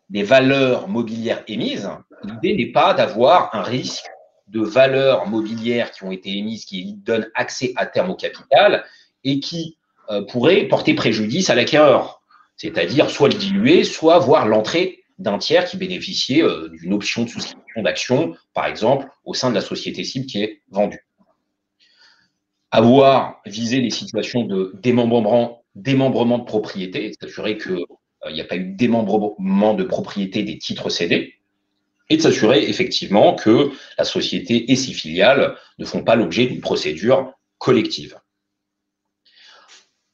des valeurs mobilières émises. L'idée n'est pas d'avoir un risque de valeurs mobilières qui ont été émises, qui donnent accès à terme au capital et qui pourraient porter préjudice à l'acquéreur, c'est-à-dire soit le diluer, soit voir l'entrée d'un tiers qui bénéficiait d'une option de souscription d'actions, par exemple, au sein de la société cible qui est vendue. Avoir visé les situations de démembrement de propriété, s'assurer qu'il n'y a pas eu de démembrement de propriété des titres cédés, et de s'assurer effectivement que la société et ses filiales ne font pas l'objet d'une procédure collective.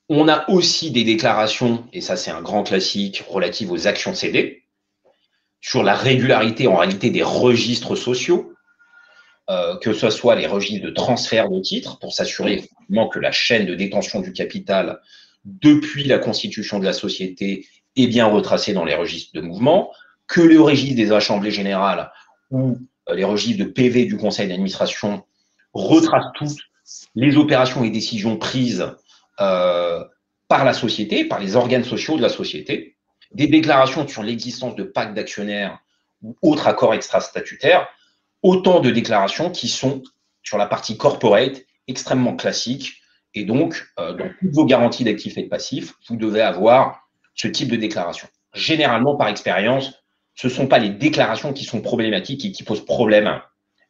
On a aussi des déclarations, et ça c'est un grand classique, relatives aux actions cédées, sur la régularité en réalité des registres sociaux, que ce soit les registres de transfert de titres, pour s'assurer effectivement que la chaîne de détention du capital, depuis la constitution de la société, est bien retracée dans les registres de mouvement, que le registre des assemblées générales ou les registres de PV du conseil d'administration retracent toutes les opérations et décisions prises par la société, par les organes sociaux de la société, des déclarations sur l'existence de pactes d'actionnaires ou autres accords extra-statutaires, autant de déclarations qui sont, sur la partie corporate, extrêmement classiques. Et donc, dans toutes vos garanties d'actifs et de passifs, vous devez avoir ce type de déclaration. Généralement, par expérience, ce ne sont pas les déclarations qui sont problématiques et qui posent problème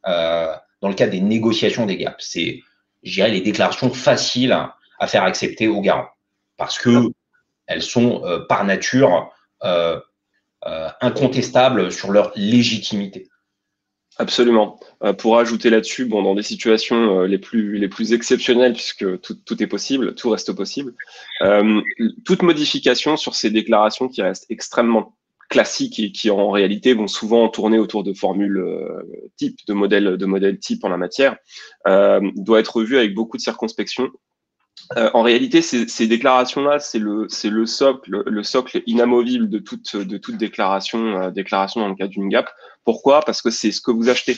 dans le cadre des négociations des gaps. C'est, je dirais, les déclarations faciles à faire accepter aux garants, parce qu'elles sont, par nature, incontestables sur leur légitimité. Absolument. Pour ajouter là-dessus, bon, dans des situations les plus exceptionnelles, puisque tout est possible, tout reste possible, toute modification sur ces déclarations qui restent extrêmement classiques et qui en réalité vont souvent tourner autour de formules type, de modèles type en la matière, doit être revue avec beaucoup de circonspection. En réalité, ces déclarations-là, c'est le socle inamovible de toute déclaration dans le cadre d'une gap. Pourquoi? Parce que c'est ce que vous achetez.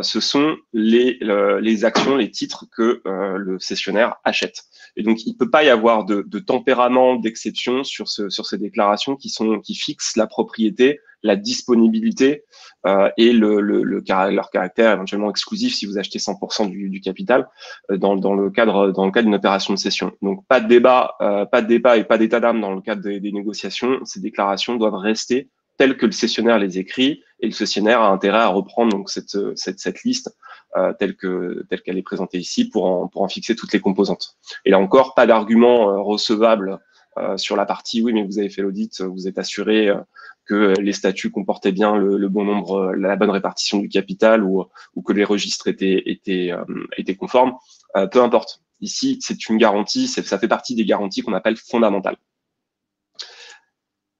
Ce sont les actions, les titres que le cessionnaire achète. Et donc, il ne peut pas y avoir de tempérament, d'exception sur ces déclarations qui fixent la propriété, la disponibilité et leur caractère éventuellement exclusif si vous achetez 100% du capital dans le cadre d'une opération de cession. Donc, pas de débat et pas d'état d'âme dans le cadre des négociations. Ces déclarations doivent rester telles que le cessionnaire les écrit, et le cessionnaire a intérêt à reprendre donc cette liste telle qu'elle est présentée ici pour en fixer toutes les composantes. Et là encore, pas d'argument recevable sur la partie oui, mais vous avez fait l'audit, vous êtes assuré que les statuts comportaient bien le bon nombre, la bonne répartition du capital ou que les registres étaient conformes. Peu importe. Ici, c'est une garantie, ça fait partie des garanties qu'on appelle fondamentales.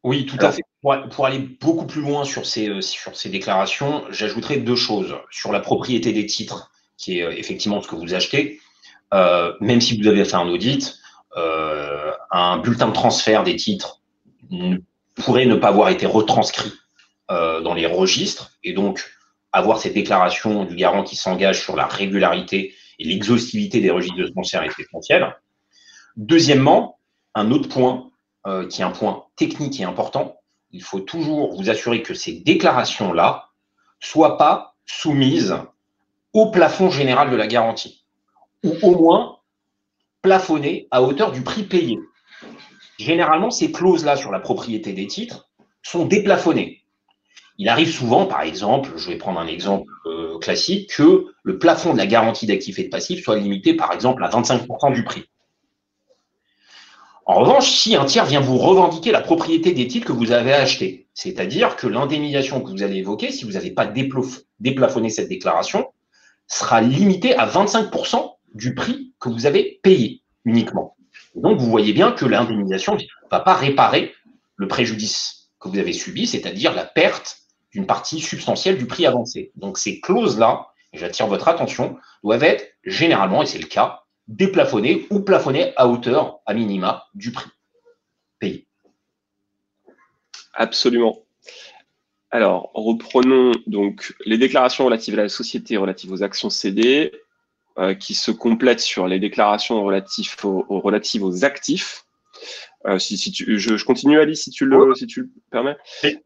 Oui, tout à fait. Pour aller beaucoup plus loin sur ces déclarations, j'ajouterai deux choses. Sur la propriété des titres, qui est effectivement ce que vous achetez, même si vous avez fait un audit, un bulletin de transfert des titres pourrait ne pas avoir été retranscrit dans les registres, et donc avoir cette déclaration du garant qui s'engage sur la régularité et l'exhaustivité des registres de transfert est essentiel. Deuxièmement, un autre point, qui est un point technique et important, il faut toujours vous assurer que ces déclarations-là ne soient pas soumises au plafond général de la garantie, ou au moins plafonnées à hauteur du prix payé. Généralement, ces clauses-là sur la propriété des titres sont déplafonnées. Il arrive souvent, par exemple, je vais prendre un exemple classique, que le plafond de la garantie d'actifs et de passifs soit limité, par exemple, à 25% du prix. En revanche, si un tiers vient vous revendiquer la propriété des titres que vous avez achetés, c'est-à-dire que l'indemnisation que vous allez évoquer, si vous n'avez pas déplafonné cette déclaration, sera limitée à 25% du prix que vous avez payé uniquement. Et donc, vous voyez bien que l'indemnisation ne va pas réparer le préjudice que vous avez subi, c'est-à-dire la perte d'une partie substantielle du prix avancé. Donc, ces clauses-là, et j'attire votre attention, doivent être généralement, et c'est le cas, déplafonnés ou plafonnés à hauteur, à minima, du prix payé. Absolument. Alors, reprenons donc les déclarations relatives à la société, relatives aux actions cédées, qui se complètent sur les déclarations relatives aux actifs. Je continue, Ali, si tu le permets. Oui.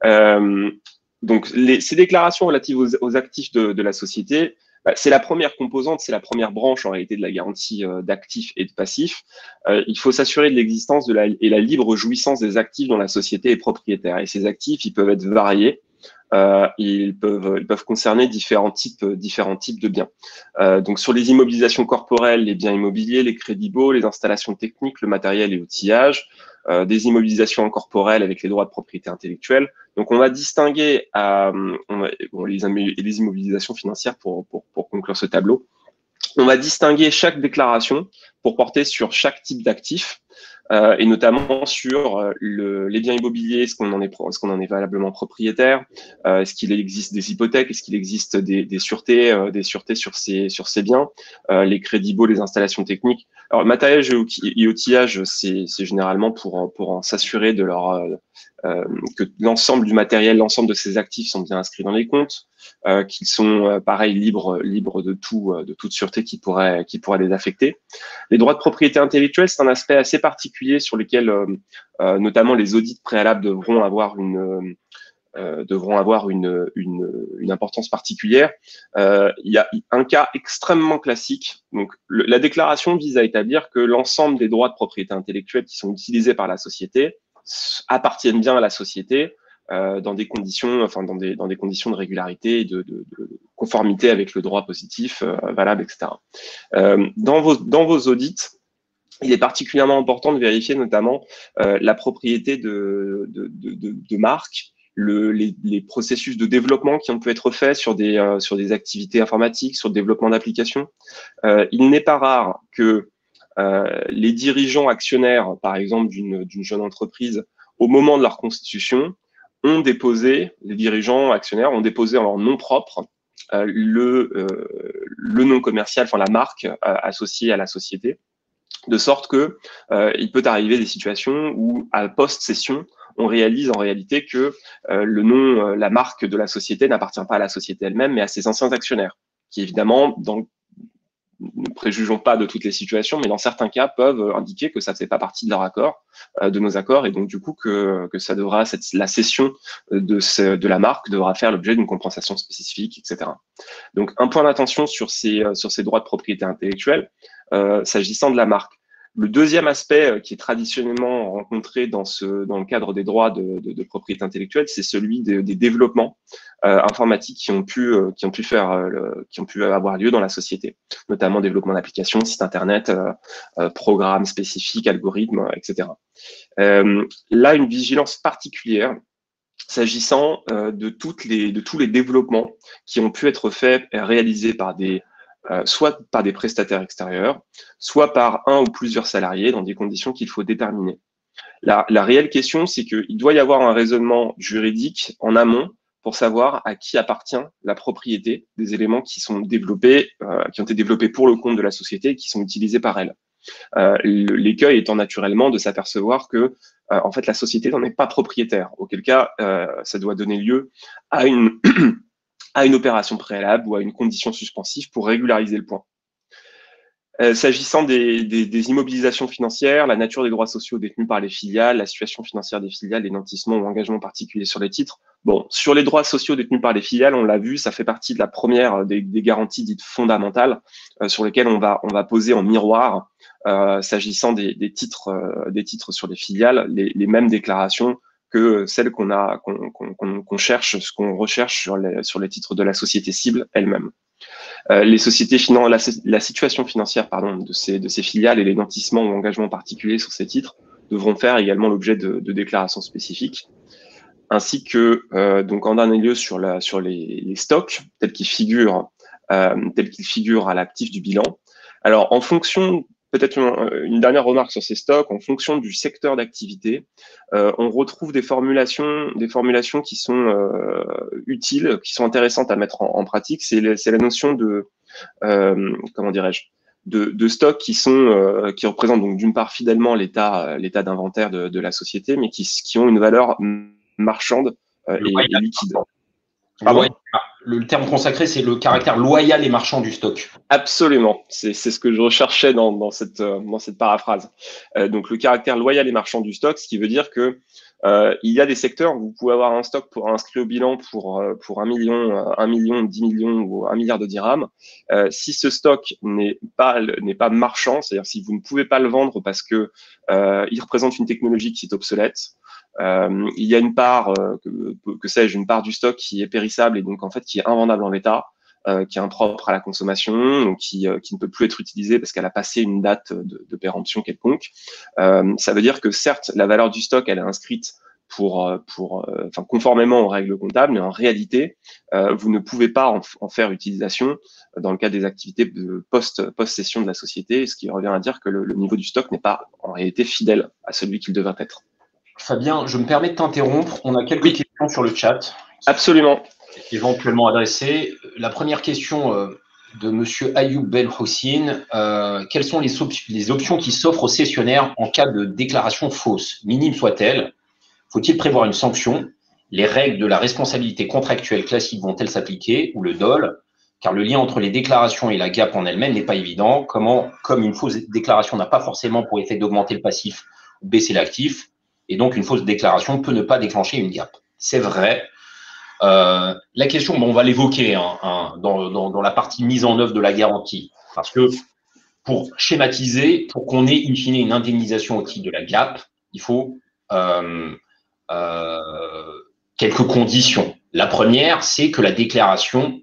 Donc, ces déclarations relatives aux actifs de la société, c'est la première composante, c'est la première branche en réalité de la garantie d'actifs et de passifs. Il faut s'assurer de l'existence et la libre jouissance des actifs dont la société est propriétaire. Et ces actifs, ils peuvent être variés. Ils peuvent concerner différents types de biens. Donc sur les immobilisations corporelles, les biens immobiliers, les crédits baux, les installations techniques, le matériel et outillage, des immobilisations corporelles avec les droits de propriété intellectuelle. Donc on va distinguer les immobilisations financières pour conclure ce tableau. On va distinguer chaque déclaration pour porter sur chaque type d'actif. Et notamment sur les biens immobiliers, est-ce qu'on en est valablement propriétaire, est-ce qu'il existe des hypothèques, est-ce qu'il existe des sûretés sur ces biens, les crédits baux, les installations techniques. Alors, matériel et outillage, c'est généralement pour en s'assurer de que l'ensemble du matériel, l'ensemble de ces actifs sont bien inscrits dans les comptes, qu'ils sont pareil libres de toute sûreté qui pourrait les affecter. Les droits de propriété intellectuelle, c'est un aspect assez particulier sur lequel notamment les audits préalables devront avoir une importance particulière. Il y a un cas extrêmement classique. Donc, la déclaration vise à établir que l'ensemble des droits de propriété intellectuelle qui sont utilisés par la société appartiennent bien à la société dans des conditions de régularité et de conformité avec le droit positif valable, etc. Dans vos audits, il est particulièrement important de vérifier notamment la propriété de marques, les processus de développement qui ont pu être faits sur des activités informatiques, sur le développement d'applications. Il n'est pas rare que les dirigeants actionnaires, par exemple, d'une jeune entreprise, au moment de leur constitution, les dirigeants actionnaires ont déposé en leur nom propre le nom commercial, enfin la marque associée à la société, de sorte que il peut arriver des situations où, à post-cession, on réalise en réalité que le nom, la marque de la société n'appartient pas à la société elle-même, mais à ses anciens actionnaires, qui évidemment, ne préjugeons pas de toutes les situations, mais dans certains cas peuvent indiquer que ça ne fait pas partie de leur accord, de nos accords, et donc du coup que la cession de la marque devra faire l'objet d'une compensation spécifique, etc. Donc un point d'attention sur ces droits de propriété intellectuelle, s'agissant de la marque. Le deuxième aspect qui est traditionnellement rencontré dans le cadre des droits de propriété intellectuelle, c'est celui des développements informatiques qui ont pu avoir lieu dans la société, notamment développement d'applications, sites internet, programmes spécifiques, algorithmes, etc. Là, une vigilance particulière s'agissant de tous les développements qui ont pu être faits et réalisés par soit par des prestataires extérieurs, soit par un ou plusieurs salariés dans des conditions qu'il faut déterminer. La réelle question, c'est qu'il doit y avoir un raisonnement juridique en amont pour savoir à qui appartient la propriété des éléments qui sont développés, qui ont été développés pour le compte de la société et qui sont utilisés par elle. L'écueil étant naturellement de s'apercevoir que en fait la société n'en est pas propriétaire, auquel cas ça doit donner lieu à une opération préalable ou à une condition suspensive pour régulariser le point. S'agissant des immobilisations financières, la nature des droits sociaux détenus par les filiales, la situation financière des filiales, les nantissements ou engagements particuliers sur les titres. Bon, sur les droits sociaux détenus par les filiales, on l'a vu, ça fait partie de la première des garanties dites fondamentales sur lesquelles on va poser en miroir, s'agissant des titres sur les filiales, les mêmes déclarations que celles qu'on recherche sur les titres de la société cible elle-même. Les sociétés la situation financière de ces filiales et les nantissements ou engagements particuliers sur ces titres devront faire également l'objet de déclarations spécifiques, ainsi que donc en dernier lieu sur les stocks tels qu'ils figurent à l'actif du bilan. Alors en fonction peut-être une dernière remarque sur ces stocks. En fonction du secteur d'activité, on retrouve des formulations qui sont utiles, qui sont intéressantes à mettre en pratique. C'est la notion de, comment dirais-je, de stocks qui représentent donc d'une part fidèlement l'état d'inventaire de la société, mais qui ont une valeur marchande et liquide. Le terme consacré, c'est le caractère loyal et marchand du stock. Absolument, c'est ce que je recherchais dans cette paraphrase. Donc le caractère loyal et marchand du stock, ce qui veut dire que il y a des secteurs où vous pouvez avoir un stock inscrit au bilan pour 1 million, 10 millions ou 1 milliard de dirhams. Si ce stock n'est pas marchand, c'est-à-dire si vous ne pouvez pas le vendre parce que il représente une technologie qui est obsolète, il y a une part, que sais-je, une part du stock qui est périssable et donc en fait qui est invendable en l'état, qui est impropre à la consommation, donc qui ne peut plus être utilisée parce qu'elle a passé une date de péremption quelconque. Ça veut dire que certes, la valeur du stock, elle est inscrite conformément aux règles comptables, mais en réalité, vous ne pouvez pas en faire utilisation dans le cadre des activités de post-cession de la société, ce qui revient à dire que le niveau du stock n'est pas en réalité fidèle à celui qu'il devrait être. Fabien, je me permets de t'interrompre. On a quelques questions sur le chat. Absolument. Éventuellement adressées. La première question de Monsieur Ayoub Ben Hossein. Quelles sont les options qui s'offrent aux cessionnaires en cas de déclaration fausse, minime soit-elle? Faut-il prévoir une sanction? Les règles de la responsabilité contractuelle classique vont-elles s'appliquer, ou le DOL? Car le lien entre les déclarations et la gap en elle-même n'est pas évident. Comme une fausse déclaration n'a pas forcément pour effet d'augmenter le passif ou baisser l'actif, et donc une fausse déclaration peut ne pas déclencher une gap. C'est vrai. La question, on va l'évoquer dans la partie mise en œuvre de la garantie, parce que pour schématiser, pour qu'on ait in fine une indemnisation au titre de la gap, il faut quelques conditions. La première, c'est que la déclaration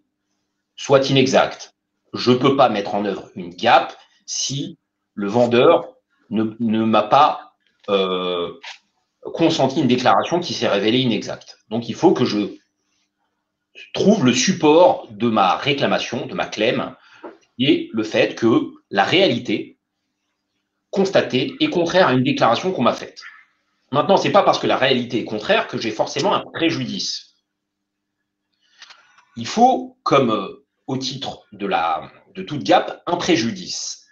soit inexacte. Je ne peux pas mettre en œuvre une gap si le vendeur ne m'a pas consenti une déclaration qui s'est révélée inexacte. Donc, il faut que je trouve le support de ma réclamation, de ma claim, et le fait que la réalité constatée est contraire à une déclaration qu'on m'a faite. Maintenant, ce n'est pas parce que la réalité est contraire que j'ai forcément un préjudice. Il faut, comme au titre de toute gap, un préjudice,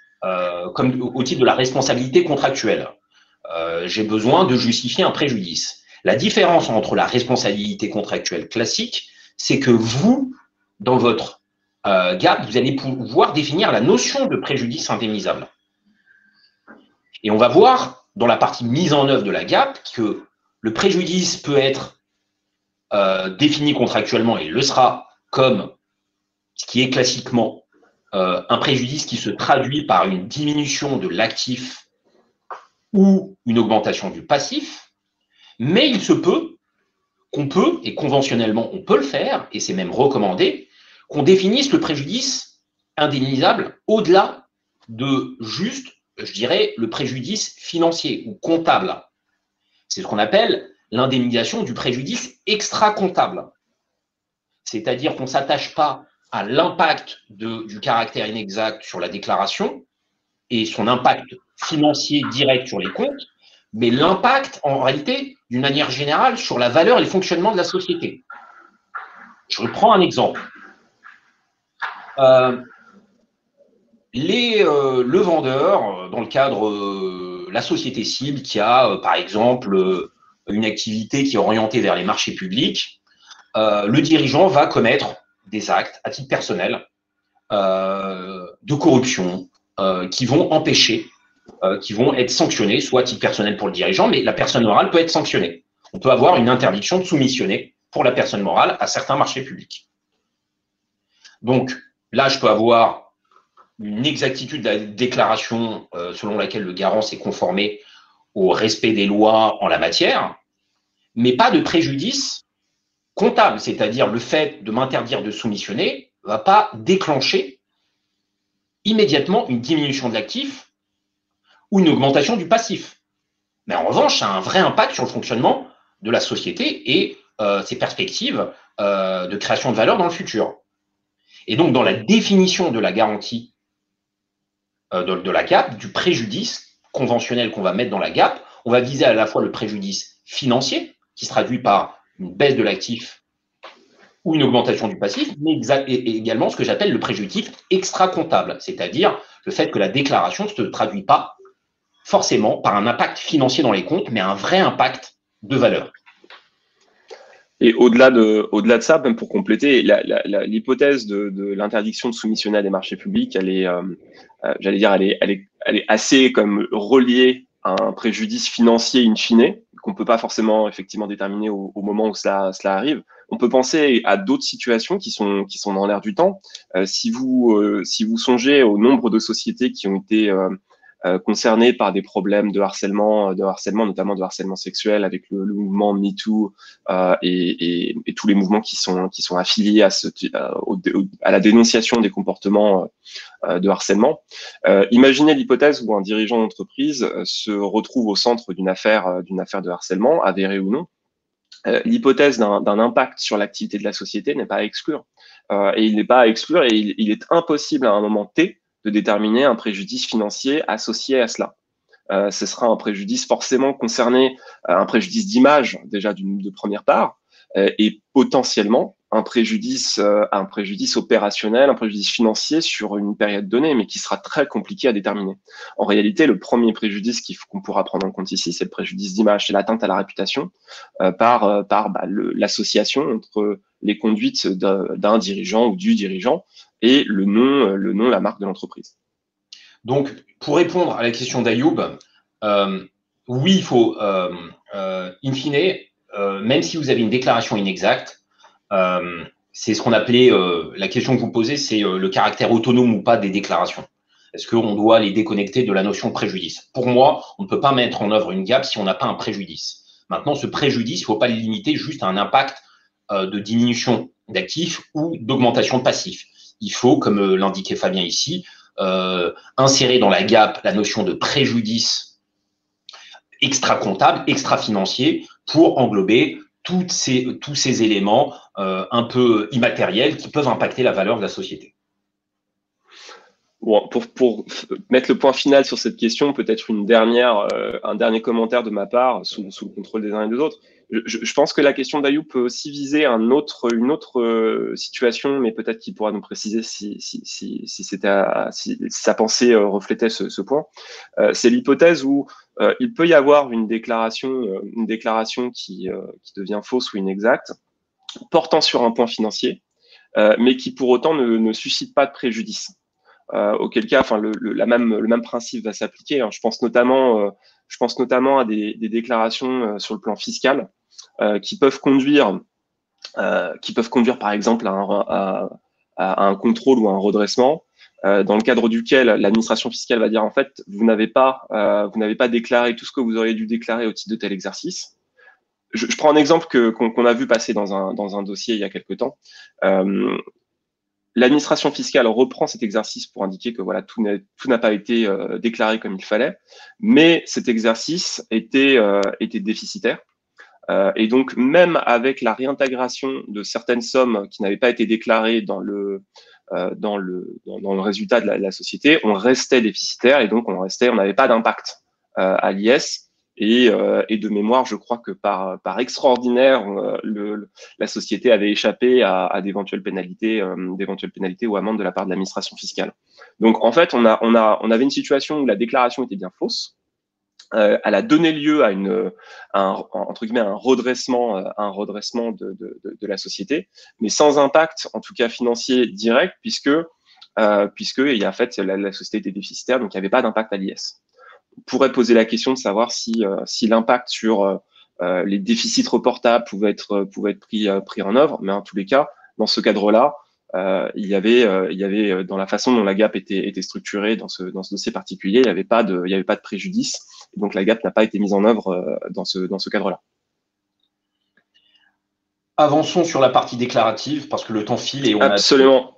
comme au titre de la responsabilité contractuelle. J'ai besoin de justifier un préjudice. La différence entre la responsabilité contractuelle classique, c'est que vous, dans votre gap, vous allez pouvoir définir la notion de préjudice indemnisable. Et on va voir dans la partie mise en œuvre de la gap que le préjudice peut être défini contractuellement et le sera comme ce qui est classiquement un préjudice qui se traduit par une diminution de l'actif ou une augmentation du passif, mais il se peut qu'on peut, et conventionnellement on peut le faire, et c'est même recommandé, qu'on définisse le préjudice indemnisable au-delà de juste, je dirais, le préjudice financier ou comptable. C'est ce qu'on appelle l'indemnisation du préjudice extra-comptable. C'est-à-dire qu'on ne s'attache pas à l'impact du caractère inexact sur la déclaration et son impact financier direct sur les comptes, mais l'impact, en réalité, d'une manière générale, sur la valeur et le fonctionnement de la société. Je reprends un exemple. Le vendeur, dans le cadre la société cible qui a, par exemple, une activité qui est orientée vers les marchés publics, le dirigeant va commettre des actes à titre personnel de corruption qui vont empêcher, qui vont être sanctionnés, soit à titre personnel pour le dirigeant, mais la personne morale peut être sanctionnée. On peut avoir une interdiction de soumissionner pour la personne morale à certains marchés publics. Donc là, je peux avoir une exactitude de la déclaration selon laquelle le garant s'est conformé au respect des lois en la matière, mais pas de préjudice comptable, c'est-à-dire le fait de m'interdire de soumissionner ne va pas déclencher immédiatement une diminution de l'actif ou une augmentation du passif. Mais en revanche, ça a un vrai impact sur le fonctionnement de la société et ses perspectives de création de valeur dans le futur. Et donc, dans la définition de la garantie de la gap, du préjudice conventionnel qu'on va mettre dans la gap. On va viser à la fois le préjudice financier, qui se traduit par une baisse de l'actif ou une augmentation du passif, mais également ce que j'appelle le préjudice extra-comptable, c'est-à-dire le fait que la déclaration ne se traduit pas forcément par un impact financier dans les comptes, mais un vrai impact de valeur. Et au-delà de ça, même pour compléter, l'hypothèse de l'interdiction de soumissionner à des marchés publics, elle est, j'allais dire, elle est assez comme reliée à un préjudice financier in fine, qu'on peut pas forcément effectivement déterminer au moment où cela arrive. On peut penser à d'autres situations qui sont dans l'air du temps. Si vous songez au nombre de sociétés qui ont été concernés par des problèmes de harcèlement, notamment de harcèlement sexuel, avec le mouvement MeToo et tous les mouvements qui sont affiliés à la dénonciation des comportements de harcèlement. Imaginez l'hypothèse où un dirigeant d'entreprise se retrouve au centre d'une affaire de harcèlement, avérée ou non. L'hypothèse d'un impact sur l'activité de la société n'est pas à exclure. Et il n'est pas à exclure et il est impossible à un moment T de déterminer un préjudice financier associé à cela. Ce sera un préjudice forcément concerné, un préjudice d'image déjà de première part, et potentiellement un préjudice opérationnel, un préjudice financier sur une période donnée, mais qui sera très compliqué à déterminer. En réalité, le premier préjudice qu'on pourra prendre en compte ici, c'est le préjudice d'image, c'est l'atteinte à la réputation par l'association entre les conduites d'un dirigeant ou du dirigeant et le nom, la marque de l'entreprise. Donc, pour répondre à la question d'Ayoub, oui, il faut, in fine, même si vous avez une déclaration inexacte, c'est ce qu'on appelait, la question que vous posez, c'est le caractère autonome ou pas des déclarations. Est-ce qu'on doit les déconnecter de la notion de préjudice? Pour moi, on ne peut pas mettre en œuvre une gap si on n'a pas un préjudice. Maintenant, ce préjudice, il ne faut pas le limiter juste à un impact de diminution d'actifs ou d'augmentation de passifs. Il faut, comme l'indiquait Fabien ici, insérer dans la gap la notion de préjudice extra-comptable, extra-financier, pour englober tous ces éléments un peu immatériels qui peuvent impacter la valeur de la société. Bon, pour mettre le point final sur cette question, peut-être un dernier commentaire de ma part sous le contrôle des uns et des autres. Je pense que la question d'Ayoub peut aussi viser une autre situation, mais peut-être qu'il pourra nous préciser si sa pensée reflétait ce point. C'est l'hypothèse où il peut y avoir une déclaration qui devient fausse ou inexacte, portant sur un point financier, mais qui pour autant ne suscite pas de préjudice. Auquel cas, enfin, le même principe va s'appliquer. Hein. Je pense notamment à des déclarations sur le plan fiscal qui peuvent conduire par exemple à un contrôle ou à un redressement, dans le cadre duquel l'administration fiscale va dire en fait vous n'avez pas déclaré tout ce que vous auriez dû déclarer au titre de tel exercice. Je prends un exemple qu'on a vu passer dans un dossier il y a quelque temps. L'administration fiscale reprend cet exercice pour indiquer que voilà, tout n'a pas été déclaré comme il fallait, mais cet exercice était déficitaire. Et donc, même avec la réintégration de certaines sommes qui n'avaient pas été déclarées dans le résultat de la société, on restait déficitaire et donc on n'avait pas d'impact à l'IS. Et de mémoire, je crois que par extraordinaire, la société avait échappé à d'éventuelles pénalités ou amendes de la part de l'administration fiscale. Donc en fait, on avait une situation où la déclaration était bien fausse. Elle a donné lieu à entre guillemets un redressement de la société, mais sans impact, en tout cas financier direct, puisque il y a en fait la société était déficitaire, donc il n'y avait pas d'impact à l'IS. On pourrait poser la question de savoir si l'impact sur les déficits reportables pouvait être pris en œuvre, mais en tous les cas, dans ce cadre-là, il y avait dans la façon dont la gap était structurée dans ce dossier particulier, il n'y avait pas de préjudice, et donc la gap n'a pas été mise en œuvre dans ce cadre-là. Avançons sur la partie déclarative parce que le temps file et on Absolument.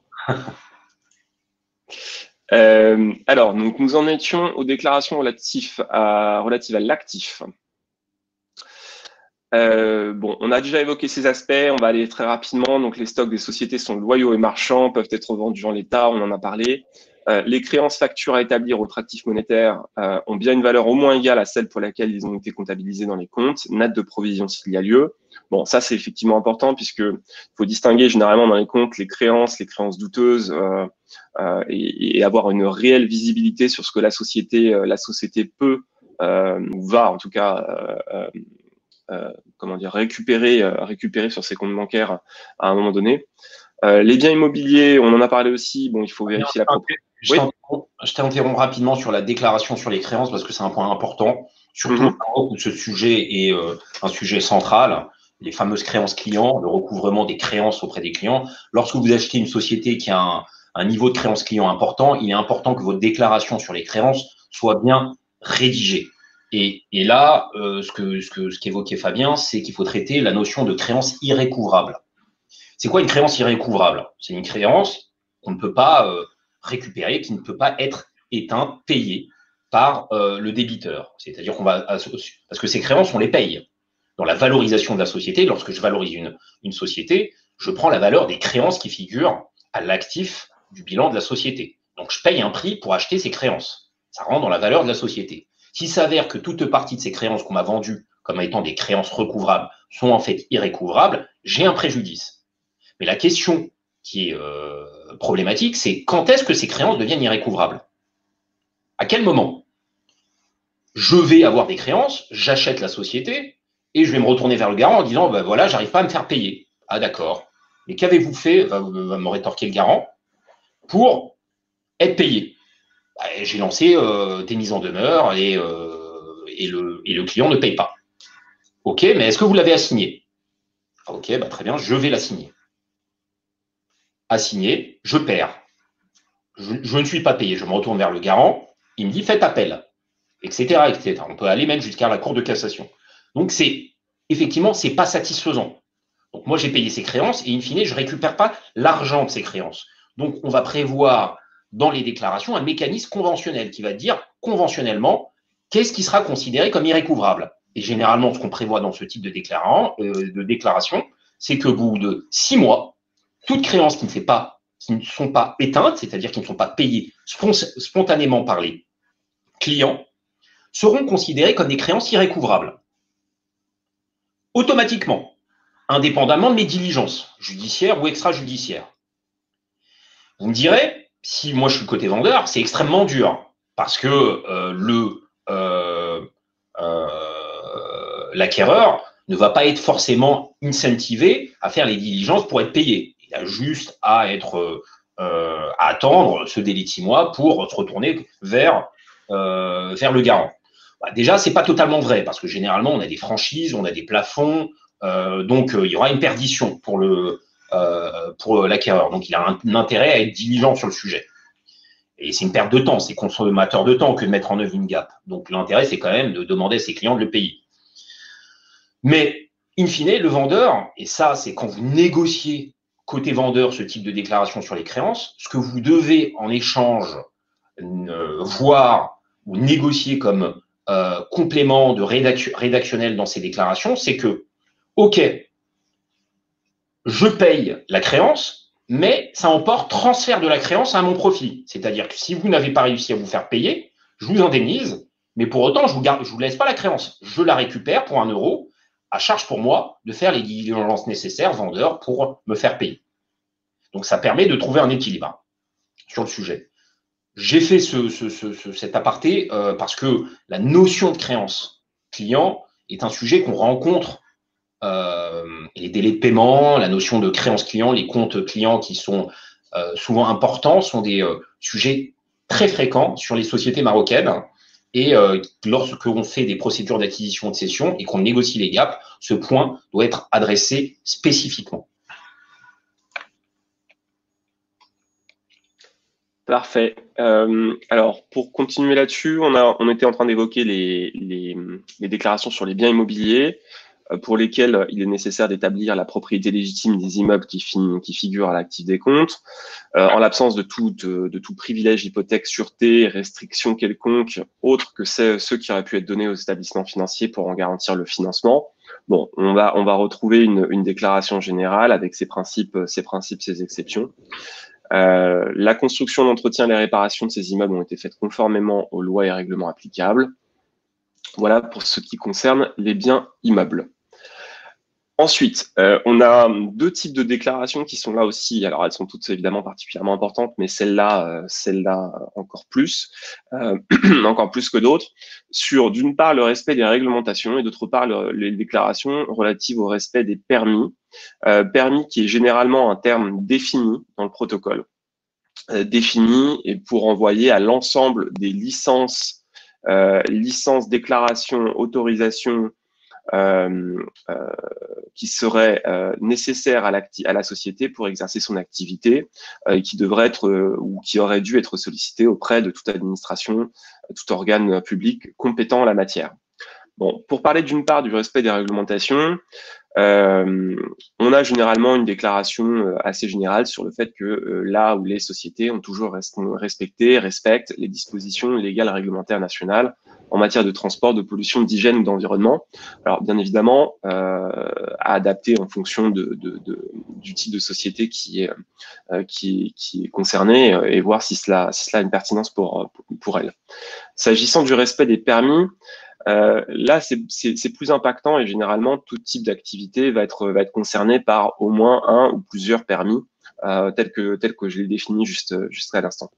Alors, donc nous en étions aux déclarations relatives à l'actif. Bon, on a déjà évoqué ces aspects, on va aller très rapidement. Donc, les stocks des sociétés sont loyaux et marchands, peuvent être vendus en l'état, on en a parlé. Les créances factures à établir autres actifs monétaires ont bien une valeur au moins égale à celle pour laquelle ils ont été comptabilisés dans les comptes, net de provision s'il y a lieu. Bon, ça, c'est effectivement important puisque faut distinguer généralement dans les comptes les créances douteuses et avoir une réelle visibilité sur ce que la société peut ou va en tout cas comment dire récupérer sur ses comptes bancaires à un moment donné. Les biens immobiliers, on en a parlé aussi. Bon, il faut vérifier la propriété. Je t'interromps rapidement sur la déclaration sur les créances parce que c'est un point important, surtout où ce sujet est un sujet central, les fameuses créances clients, le recouvrement des créances auprès des clients. Lorsque vous achetez une société qui a un niveau de créance client important, il est important que votre déclaration sur les créances soit bien rédigée. Et là, ce qu'évoquait Fabien, c'est qu'il faut traiter la notion de créance irrécouvrable. C'est quoi une créance irrécouvrable? C'est une créance qu'on ne peut pas récupérer, qui ne peut pas être éteinte, payée par le débiteur. C'est-à-dire parce que ces créances, on les paye. Dans la valorisation de la société, lorsque je valorise une société, je prends la valeur des créances qui figurent à l'actif du bilan de la société. Donc, je paye un prix pour acheter ces créances. Ça rentre dans la valeur de la société. S'il s'avère que toute partie de ces créances qu'on m'a vendues comme étant des créances recouvrables sont en fait irrécouvrables, j'ai un préjudice. Mais la question qui est problématique, c'est quand est-ce que ces créances deviennent irrécouvrables? À quel moment? Je vais avoir des créances, j'achète la société et je vais me retourner vers le garant en disant ben voilà, j'arrive pas à me faire payer. Ah d'accord. Mais qu'avez-vous fait, va me rétorquer le garant, pour être payé? J'ai lancé des mises en demeure et le client ne paye pas. Ok, mais est-ce que vous l'avez assigné? Ok, bah très bien, je vais l'assigner. Assigné, je perds. Je ne suis pas payé. Je me retourne vers le garant. Il me dit faites appel, etc., etc. On peut aller même jusqu'à la Cour de cassation. Donc, effectivement, c'est pas satisfaisant. Donc, moi, j'ai payé ces créances et in fine, je ne récupère pas l'argent de ces créances. Donc, on va prévoir dans les déclarations un mécanisme conventionnel qui va dire conventionnellement qu'est-ce qui sera considéré comme irrécouvrable. Et généralement, ce qu'on prévoit dans ce type de déclaration, c'est qu'au bout de 6 mois, toutes créances qui ne sont pas éteintes, c'est-à-dire qui ne sont pas payées spontanément par les clients, seront considérées comme des créances irrécouvrables. Automatiquement, indépendamment de mes diligences, judiciaires ou extrajudiciaires. Vous me direz, si moi je suis le côté vendeur, c'est extrêmement dur, parce que l'acquéreur ne va pas être forcément incentivé à faire les diligences pour être payé. Il a juste à attendre ce délai de 6 mois pour se retourner vers le garant. Bah, déjà, ce n'est pas totalement vrai, parce que généralement, on a des franchises, on a des plafonds, donc il y aura une perdition pour l'acquéreur. Donc, il a un intérêt à être diligent sur le sujet. Et c'est une perte de temps, c'est consommateur de temps que de mettre en œuvre une GAP. Donc, l'intérêt, c'est quand même de demander à ses clients de le payer. Mais, in fine, le vendeur, et ça, c'est quand vous négociez côté vendeur ce type de déclaration sur les créances, ce que vous devez en échange voir ou négocier comme complément de rédactionnel dans ces déclarations, c'est que, OK, je paye la créance, mais ça emporte transfert de la créance à mon profit. C'est-à-dire que si vous n'avez pas réussi à vous faire payer, je vous indemnise, mais pour autant, je vous laisse pas la créance. Je la récupère pour 1 euro, à charge pour moi de faire les diligences nécessaires, vendeur, pour me faire payer. Donc, ça permet de trouver un équilibre sur le sujet. J'ai fait cet aparté parce que la notion de créance client est un sujet qu'on rencontre. Les délais de paiement, la notion de créance client, les comptes clients qui sont souvent importants sont des sujets très fréquents sur les sociétés marocaines. Et lorsque on fait des procédures d'acquisition de cession et qu'on négocie les gaps, ce point doit être adressé spécifiquement. Parfait. Alors, pour continuer là-dessus, on était en train d'évoquer les déclarations sur les biens immobiliers pour lesquels il est nécessaire d'établir la propriété légitime des immeubles qui figurent à l'actif des comptes. En l'absence de tout privilège, hypothèque, sûreté, restriction quelconque, autre que ceux qui auraient pu être donnés aux établissements financiers pour en garantir le financement. Bon, on va retrouver une déclaration générale avec ses principes, ses exceptions. La construction, l'entretien et les réparations de ces immeubles ont été faites conformément aux lois et règlements applicables. Voilà pour ce qui concerne les biens immeubles. Ensuite, on a deux types de déclarations qui sont là aussi. Alors, elles sont toutes évidemment particulièrement importantes, mais celle-là encore plus, encore plus que d'autres, sur d'une part le respect des réglementations et d'autre part les déclarations relatives au respect des permis. Permis qui est généralement un terme défini dans le protocole, défini et pour envoyer à l'ensemble des licences, déclarations, autorisations, qui serait nécessaire à la société pour exercer son activité et qui devrait être ou qui aurait dû être sollicité auprès de toute administration, tout organe public compétent en la matière. Bon, pour parler d'une part du respect des réglementations, on a généralement une déclaration assez générale sur le fait que là où les sociétés ont toujours respectent les dispositions légales et réglementaires nationales en matière de transport, de pollution, d'hygiène ou d'environnement. Alors, bien évidemment, à adapter en fonction du type de société qui est concernée et voir si cela a une pertinence pour elle. S'agissant du respect des permis, là, c'est plus impactant et généralement, tout type d'activité va être concerné par au moins un ou plusieurs permis, tel que je l'ai défini jusqu'à l'instant.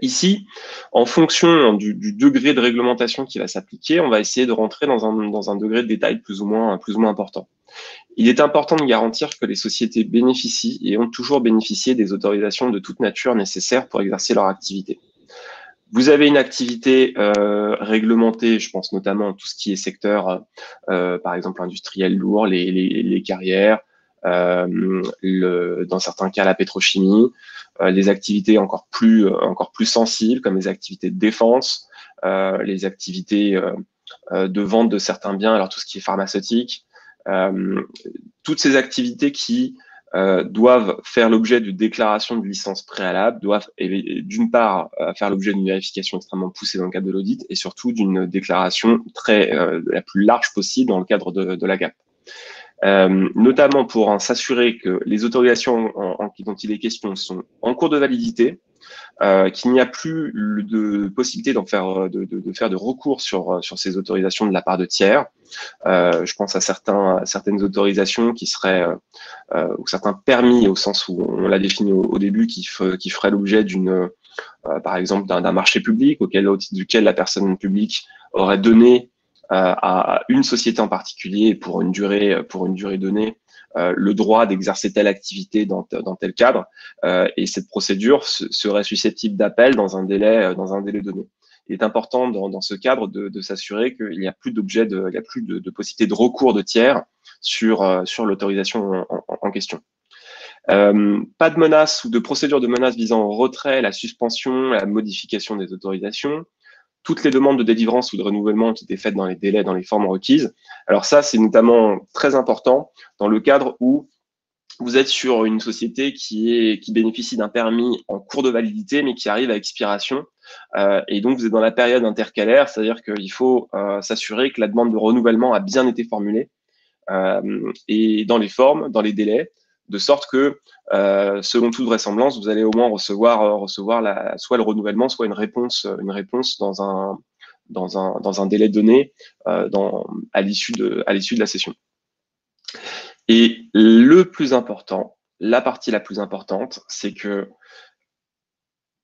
Ici, en fonction du degré de réglementation qui va s'appliquer, on va essayer de rentrer dans un degré de détail plus ou moins important. Il est important de garantir que les sociétés bénéficient et ont toujours bénéficié des autorisations de toute nature nécessaires pour exercer leur activité. Vous avez une activité réglementée, je pense notamment à tout ce qui est secteur, par exemple industriel lourd, les carrières, dans certains cas la pétrochimie, les activités encore plus sensibles comme les activités de défense, les activités de vente de certains biens, alors tout ce qui est pharmaceutique, toutes ces activités qui doivent faire l'objet d'une déclaration de licence préalable, doivent d'une part faire l'objet d'une vérification extrêmement poussée dans le cadre de l'audit et surtout d'une déclaration la plus large possible dans le cadre de la GAP. Notamment pour s'assurer que les autorisations dont il est question sont en cours de validité, qu'il n'y a plus de possibilité de faire de recours sur ces autorisations de la part de tiers. Je pense à certaines autorisations qui seraient ou certains permis au sens où on l'a défini au début qui ferait l'objet par exemple d'un marché public au titre duquel la personne publique aurait donné à une société en particulier pour une durée donnée le droit d'exercer telle activité dans tel cadre, et cette procédure serait susceptible d'appel dans un délai donné. Il est important dans ce cadre de s'assurer qu'il n'y a plus de possibilité de recours de tiers sur l'autorisation en question. Pas de menace ou de procédure de menace visant au retrait, la suspension, la modification des autorisations. Toutes les demandes de délivrance ou de renouvellement ont été faites dans les délais, dans les formes requises. Alors ça, c'est notamment très important dans le cadre où vous êtes sur une société qui bénéficie d'un permis en cours de validité, mais qui arrive à expiration. Et donc, vous êtes dans la période intercalaire, c'est-à-dire qu'il faut s'assurer que la demande de renouvellement a bien été formulée et dans les formes, dans les délais, de sorte que, selon toute vraisemblance, vous allez au moins recevoir soit le renouvellement, soit une réponse dans un délai donné à l'issue de la session. Et la partie la plus importante, c'est que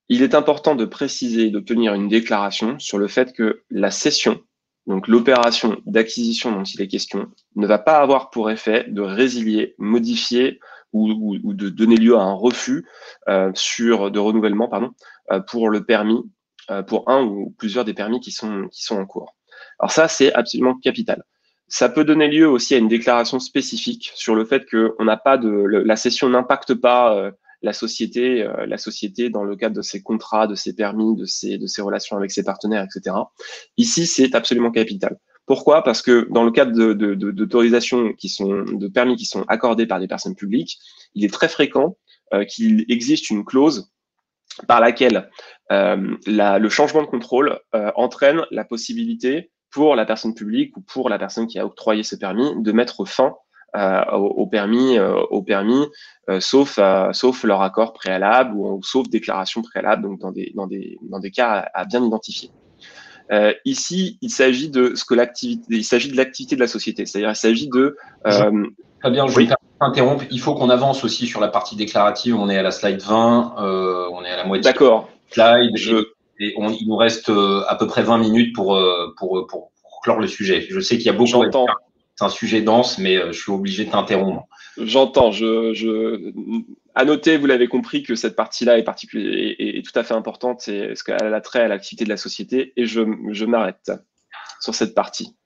il est important de préciser et d'obtenir une déclaration sur le fait que la cession, donc l'opération d'acquisition dont il est question, ne va pas avoir pour effet de résilier, modifier ou de donner lieu à un refus de renouvellement pour le permis, pour un ou plusieurs des permis qui sont en cours. Alors ça, c'est absolument capital. Ça peut donner lieu aussi à une déclaration spécifique sur le fait que la cession n'impacte pas la société dans le cadre de ses contrats, de ses permis, de ses relations avec ses partenaires, etc. Ici, c'est absolument capital. Pourquoi? Parce que dans le cadre d'autorisations de permis qui sont accordés par des personnes publiques, il est très fréquent qu'il existe une clause par laquelle le changement de contrôle entraîne la possibilité pour la personne publique ou pour la personne qui a octroyé ce permis de mettre fin au permis, sauf leur accord préalable ou sauf déclaration préalable, donc dans des cas à bien identifier. Ici, il s'agit de l'activité de la société, c'est-à-dire il s'agit de. Très bien, je vais t'interrompre. Il faut qu'on avance aussi sur la partie déclarative. On est à la slide 20, on est à la moitié. D'accord. Slide. Il nous reste à peu près 20 minutes pour clore le sujet. Je sais qu'il y a beaucoup à dire. C'est un sujet dense, mais je suis obligé de t'interrompre. J'entends. À noter, vous l'avez compris, que cette partie-là est tout à fait importante et ce qu'elle a trait à l'activité de la société. Et je m'arrête sur cette partie.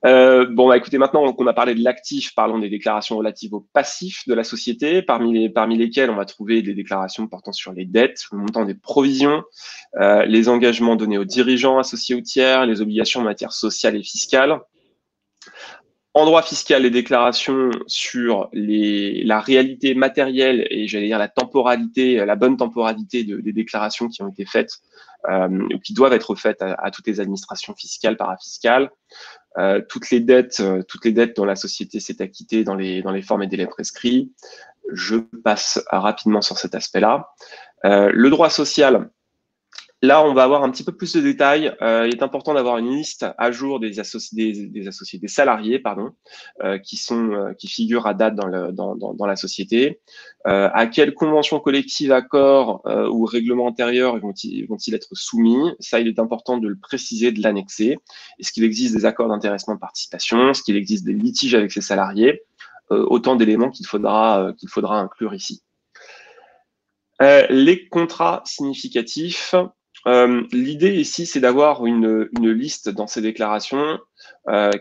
Bon, écoutez, maintenant qu'on a parlé de l'actif, parlons des déclarations relatives au passif de la société, parmi lesquelles on va trouver des déclarations portant sur les dettes, le montant des provisions, les engagements donnés aux dirigeants associés aux tiers, les obligations en matière sociale et fiscale. En droit fiscal, les déclarations sur la réalité matérielle et j'allais dire la bonne temporalité des déclarations qui ont été faites ou qui doivent être faites à toutes les administrations fiscales, parafiscales. Toutes les dettes dont la société s'est acquittée dans les formes et délais prescrits. Je passe rapidement sur cet aspect-là. Le droit social. Là, on va avoir un petit peu plus de détails. Il est important d'avoir une liste à jour des salariés, qui figurent à date dans la société. À quelle convention collective, accord ou règlement antérieur vont-ils être soumis? Ça, il est important de le préciser, de l'annexer. Est-ce qu'il existe des accords d'intéressement de participation? Est-ce qu'il existe des litiges avec ces salariés? Autant d'éléments qu'il faudra inclure ici. Les contrats significatifs. L'idée ici, c'est d'avoir une liste dans ces déclarations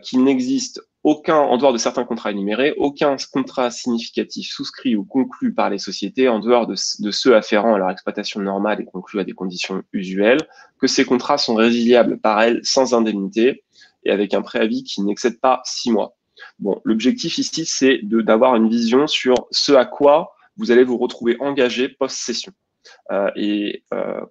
qu'il n'existe aucun, en dehors de certains contrats énumérés, aucun contrat significatif souscrit ou conclu par les sociétés en dehors de ceux afférents à leur exploitation normale et conclus à des conditions usuelles, que ces contrats sont résiliables par elles sans indemnité et avec un préavis qui n'excède pas 6 mois. Bon, l'objectif ici, c'est d'avoir une vision sur ce à quoi vous allez vous retrouver engagé post-cession.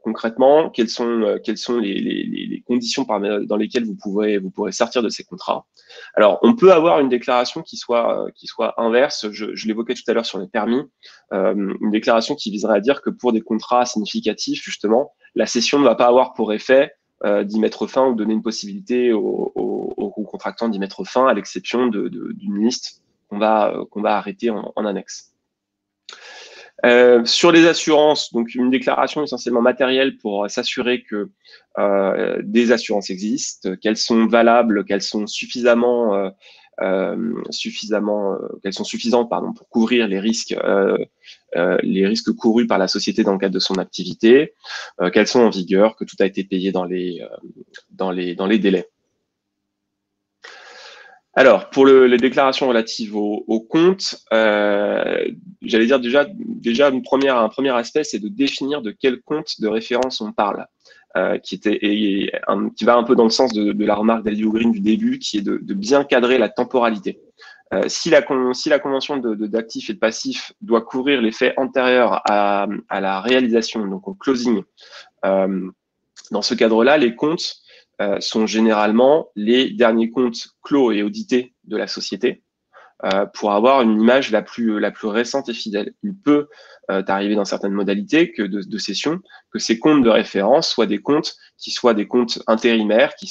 Concrètement, quelles sont les conditions dans lesquelles vous pourrez sortir de ces contrats. Alors, on peut avoir une déclaration qui soit inverse. Je l'évoquais tout à l'heure sur les permis, une déclaration qui viserait à dire que pour des contrats significatifs, justement, la cession ne va pas avoir pour effet d'y mettre fin ou donner une possibilité aux contractants d'y mettre fin, à l'exception d'une liste qu'on va arrêter en annexe. Sur les assurances, donc une déclaration essentiellement matérielle pour s'assurer que des assurances existent, qu'elles sont valables, qu'elles sont suffisantes pour couvrir les risques courus par la société dans le cadre de son activité, qu'elles sont en vigueur, que tout a été payé dans les délais. Alors, pour les déclarations relatives aux comptes, j'allais dire déjà un premier aspect, c'est de définir de quel compte de référence on parle, qui va un peu dans le sens de la remarque d'Alibogreen du début, qui est de bien cadrer la temporalité. Si la convention d'actifs et de passifs doit couvrir les faits antérieurs à la réalisation, donc au closing, dans ce cadre-là, les comptes sont généralement les derniers comptes clos et audités de la société pour avoir une image la plus récente et fidèle. Il peut arriver dans certaines modalités de cession que ces comptes de référence soient des comptes intérimaires qui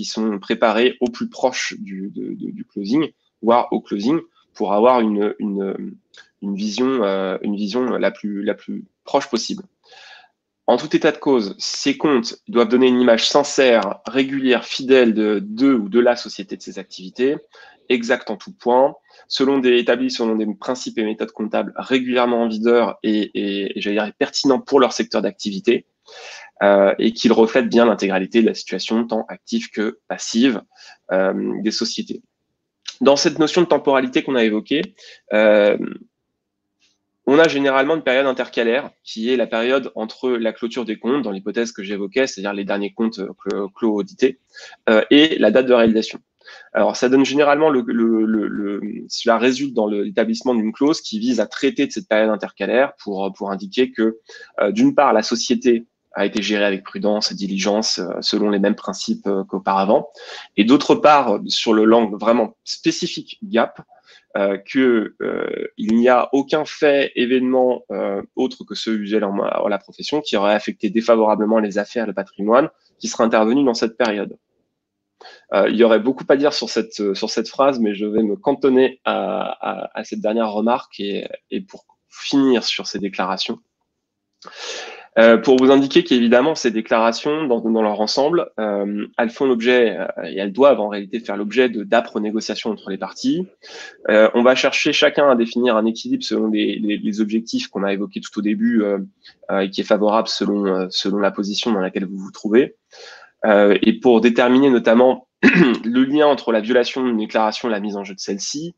sont préparés au plus proche du closing, voire au closing, pour avoir une vision la plus proche possible. En tout état de cause, ces comptes doivent donner une image sincère, régulière, fidèle de ou de la société de ses activités, exacte en tout point, établis selon des principes et méthodes comptables régulièrement en vigueur et j'allais dire pertinents pour leur secteur d'activité, et qu'ils reflètent bien l'intégralité de la situation tant active que passive des sociétés. Dans cette notion de temporalité qu'on a évoquée, on a généralement une période intercalaire qui est la période entre la clôture des comptes, dans l'hypothèse que j'évoquais, c'est-à-dire les derniers comptes clos audités, et la date de réalisation. Alors, ça donne généralement cela résulte dans l'établissement d'une clause qui vise à traiter de cette période intercalaire pour indiquer que, d'une part, la société a été gérée avec prudence et diligence selon les mêmes principes qu'auparavant, et d'autre part, sur le langue vraiment spécifique GAP, qu'il n'y a aucun fait, événement autre que ceux usuels en la profession qui aurait affecté défavorablement les affaires et le patrimoine qui serait intervenu dans cette période. Il y aurait beaucoup à dire sur cette phrase, mais je vais me cantonner à cette dernière remarque et pour finir sur ces déclarations. Pour vous indiquer qu'évidemment, ces déclarations, dans leur ensemble, elles font l'objet, et elles doivent en réalité faire l'objet d'âpres négociations entre les parties. On va chercher chacun à définir un équilibre selon les objectifs qu'on a évoqués tout au début et qui est favorable selon la position dans laquelle vous vous trouvez. Et pour déterminer notamment le lien entre la violation d'une déclaration et la mise en jeu de celle-ci,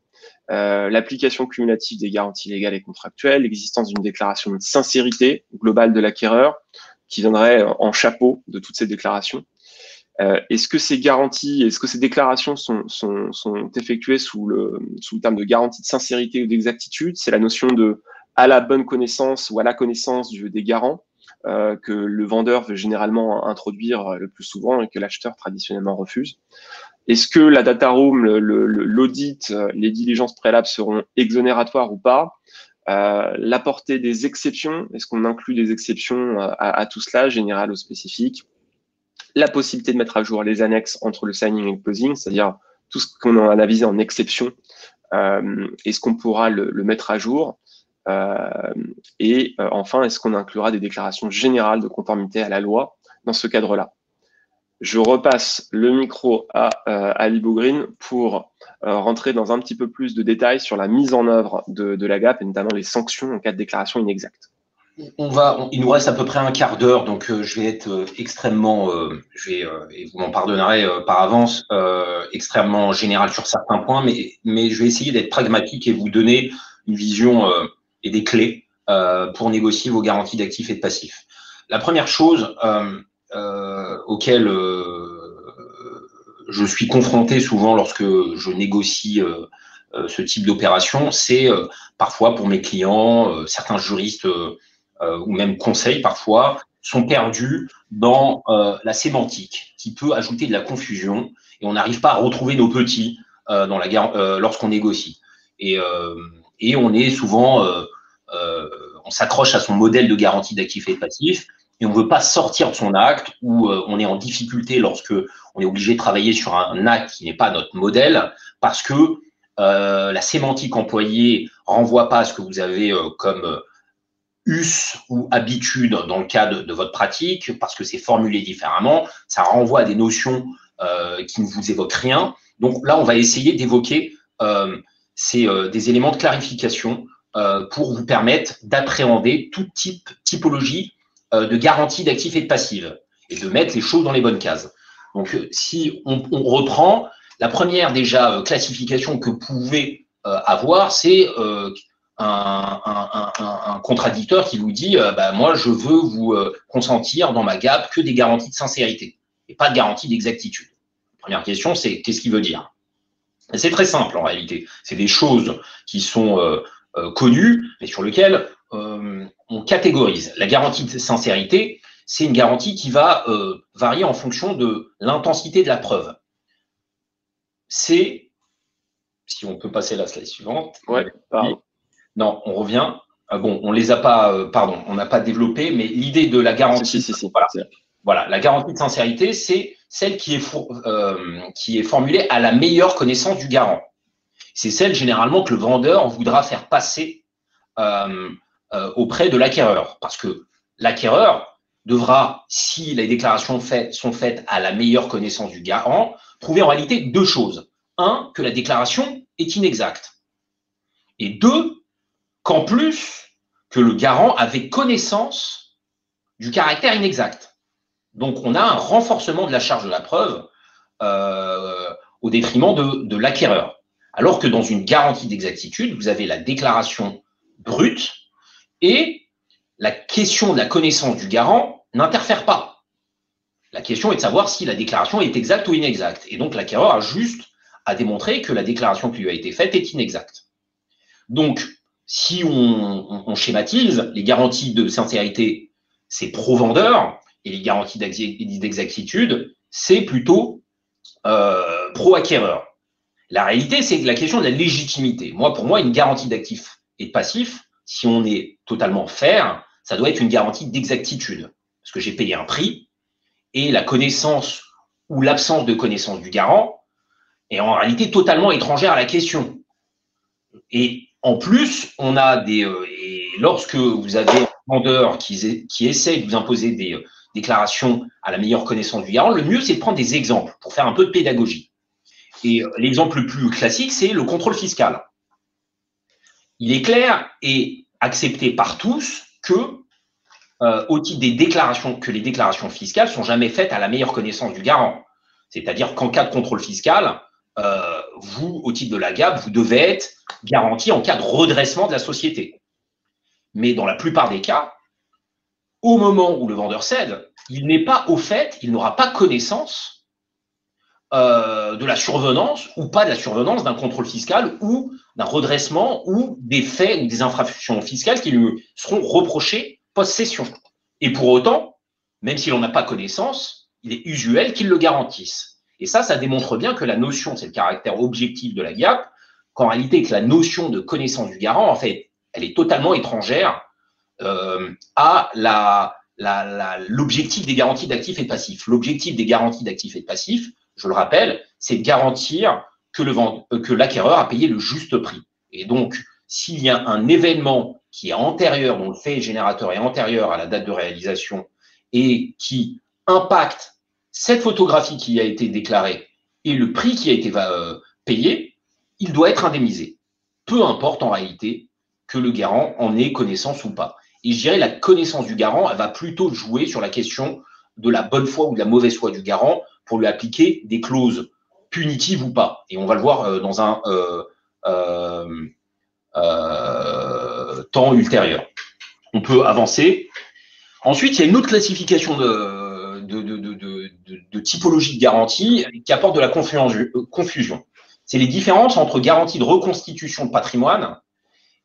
l'application cumulative des garanties légales et contractuelles, l'existence d'une déclaration de sincérité globale de l'acquéreur qui viendrait en chapeau de toutes ces déclarations. Est-ce que ces garanties, est-ce que ces déclarations sont effectuées sous le terme de garantie de sincérité ou d'exactitude? C'est la notion de à la bonne connaissance ou à la connaissance des garants que le vendeur veut généralement introduire le plus souvent et que l'acheteur traditionnellement refuse. Est-ce que la data room, l'audit, les diligences préalables seront exonératoires ou pas? La portée des exceptions, est-ce qu'on inclut des exceptions à tout cela, général ou spécifique? La possibilité de mettre à jour les annexes entre le signing et le closing, c'est-à-dire tout ce qu'on a avisé en exception, est-ce qu'on pourra le mettre à jour? Enfin, est-ce qu'on inclura des déclarations générales de conformité à la loi dans ce cadre-là? Je repasse le micro à Ali Bogrine pour rentrer dans un petit peu plus de détails sur la mise en œuvre de la GAP et notamment les sanctions en cas de déclaration inexacte. Il nous reste à peu près un quart d'heure, donc je vais être extrêmement, et vous m'en pardonnerez par avance, extrêmement général sur certains points, mais je vais essayer d'être pragmatique et vous donner une vision et des clés pour négocier vos garanties d'actifs et de passifs. La première chose auquel je suis confronté souvent lorsque je négocie ce type d'opération, c'est parfois pour mes clients, certains juristes ou même conseils parfois, sont perdus dans la sémantique qui peut ajouter de la confusion et on n'arrive pas à retrouver nos petits lorsqu'on négocie. Et on est souvent, on s'accroche à son modèle de garantie d'actifs et de passifs et on ne veut pas sortir de son acte ou on est en difficulté lorsque on est obligé de travailler sur un acte qui n'est pas notre modèle parce que la sémantique employée renvoie pas à ce que vous avez comme us ou habitude dans le cadre de votre pratique, parce que c'est formulé différemment, ça renvoie à des notions qui ne vous évoquent rien. Donc là, on va essayer d'évoquer des éléments de clarification pour vous permettre d'appréhender toute typologie de garantie d'actifs et de passifs et de mettre les choses dans les bonnes cases. Donc, si on reprend, la première déjà classification que vous pouvez avoir, c'est un contradicteur qui vous dit moi, je veux vous consentir dans ma GAP que des garanties de sincérité et pas de garantie d'exactitude. Première question, c'est qu'est-ce qu'il veut dire? C'est très simple en réalité. C'est des choses qui sont connues, mais sur lesquelles on catégorise. La garantie de sincérité, c'est une garantie qui va varier en fonction de l'intensité de la preuve. C'est, si on peut passer la slide suivante. Ouais, pardon. Non, on revient. Bon, on les a pas, pardon, on n'a pas développé, mais l'idée de la garantie, voilà, la garantie de sincérité, c'est celle qui est formulée à la meilleure connaissance du garant. C'est celle généralement que le vendeur voudra faire passer auprès de l'acquéreur, parce que l'acquéreur devra, si les déclarations sont faites à la meilleure connaissance du garant, prouver en réalité deux choses. Un, que la déclaration est inexacte. Et deux, qu'en plus, que le garant avait connaissance du caractère inexact. Donc, on a un renforcement de la charge de la preuve au détriment de l'acquéreur. Alors que dans une garantie d'exactitude, vous avez la déclaration brute et la question de la connaissance du garant n'interfère pas. La question est de savoir si la déclaration est exacte ou inexacte. Et donc, l'acquéreur a juste à démontrer que la déclaration qui lui a été faite est inexacte. Donc, si on schématise, les garanties de sincérité, c'est pro-vendeur, et les garanties d'exactitude, c'est plutôt pro-acquéreur. La réalité, c'est la question de la légitimité. Pour moi, une garantie d'actifs et de passifs, si on est totalement fair, ça doit être une garantie d'exactitude. Parce que j'ai payé un prix et la connaissance ou l'absence de connaissance du garant est en réalité totalement étrangère à la question. Et en plus, on a et lorsque vous avez un vendeur qui essaie de vous imposer des déclarations à la meilleure connaissance du garant, le mieux, c'est de prendre des exemples pour faire un peu de pédagogie. Et l'exemple le plus classique, c'est le contrôle fiscal. Il est clair et accepté par tous que, au titre des déclarations, que les déclarations fiscales sont jamais faites à la meilleure connaissance du garant. C'est-à-dire qu'en cas de contrôle fiscal, vous, au titre de la GAB, vous devez être garanti en cas de redressement de la société. Mais dans la plupart des cas, au moment où le vendeur cède, il n'est pas au fait, il n'aura pas connaissance de la survenance ou pas de la survenance d'un contrôle fiscal ou d'un redressement ou des faits ou des infractions fiscales qui lui seront reprochées post-cession. Et pour autant, même s'il n'en a pas connaissance, il est usuel qu'il le garantisse. Et ça démontre bien que la notion, c'est le caractère objectif de la GAP, qu'en réalité, que la notion de connaissance du garant, en fait, elle est totalement étrangère à l'objectif des garanties d'actifs et de passifs. L'objectif des garanties d'actifs et de passifs, je le rappelle, c'est de garantir que l'acquéreur a payé le juste prix. Et donc, s'il y a un événement qui est antérieur, dont le fait générateur est antérieur à la date de réalisation et qui impacte cette photographie qui a été déclarée et le prix qui a été payé, il doit être indemnisé. Peu importe en réalité que le garant en ait connaissance ou pas. Et je dirais la connaissance du garant, elle va plutôt jouer sur la question de la bonne foi ou de la mauvaise foi du garant pour lui appliquer des clauses punitives ou pas. Et on va le voir dans un temps ultérieur. On peut avancer. Ensuite, il y a une autre classification de typologie de garantie qui apporte de la confusion. C'est les différences entre garantie de reconstitution de patrimoine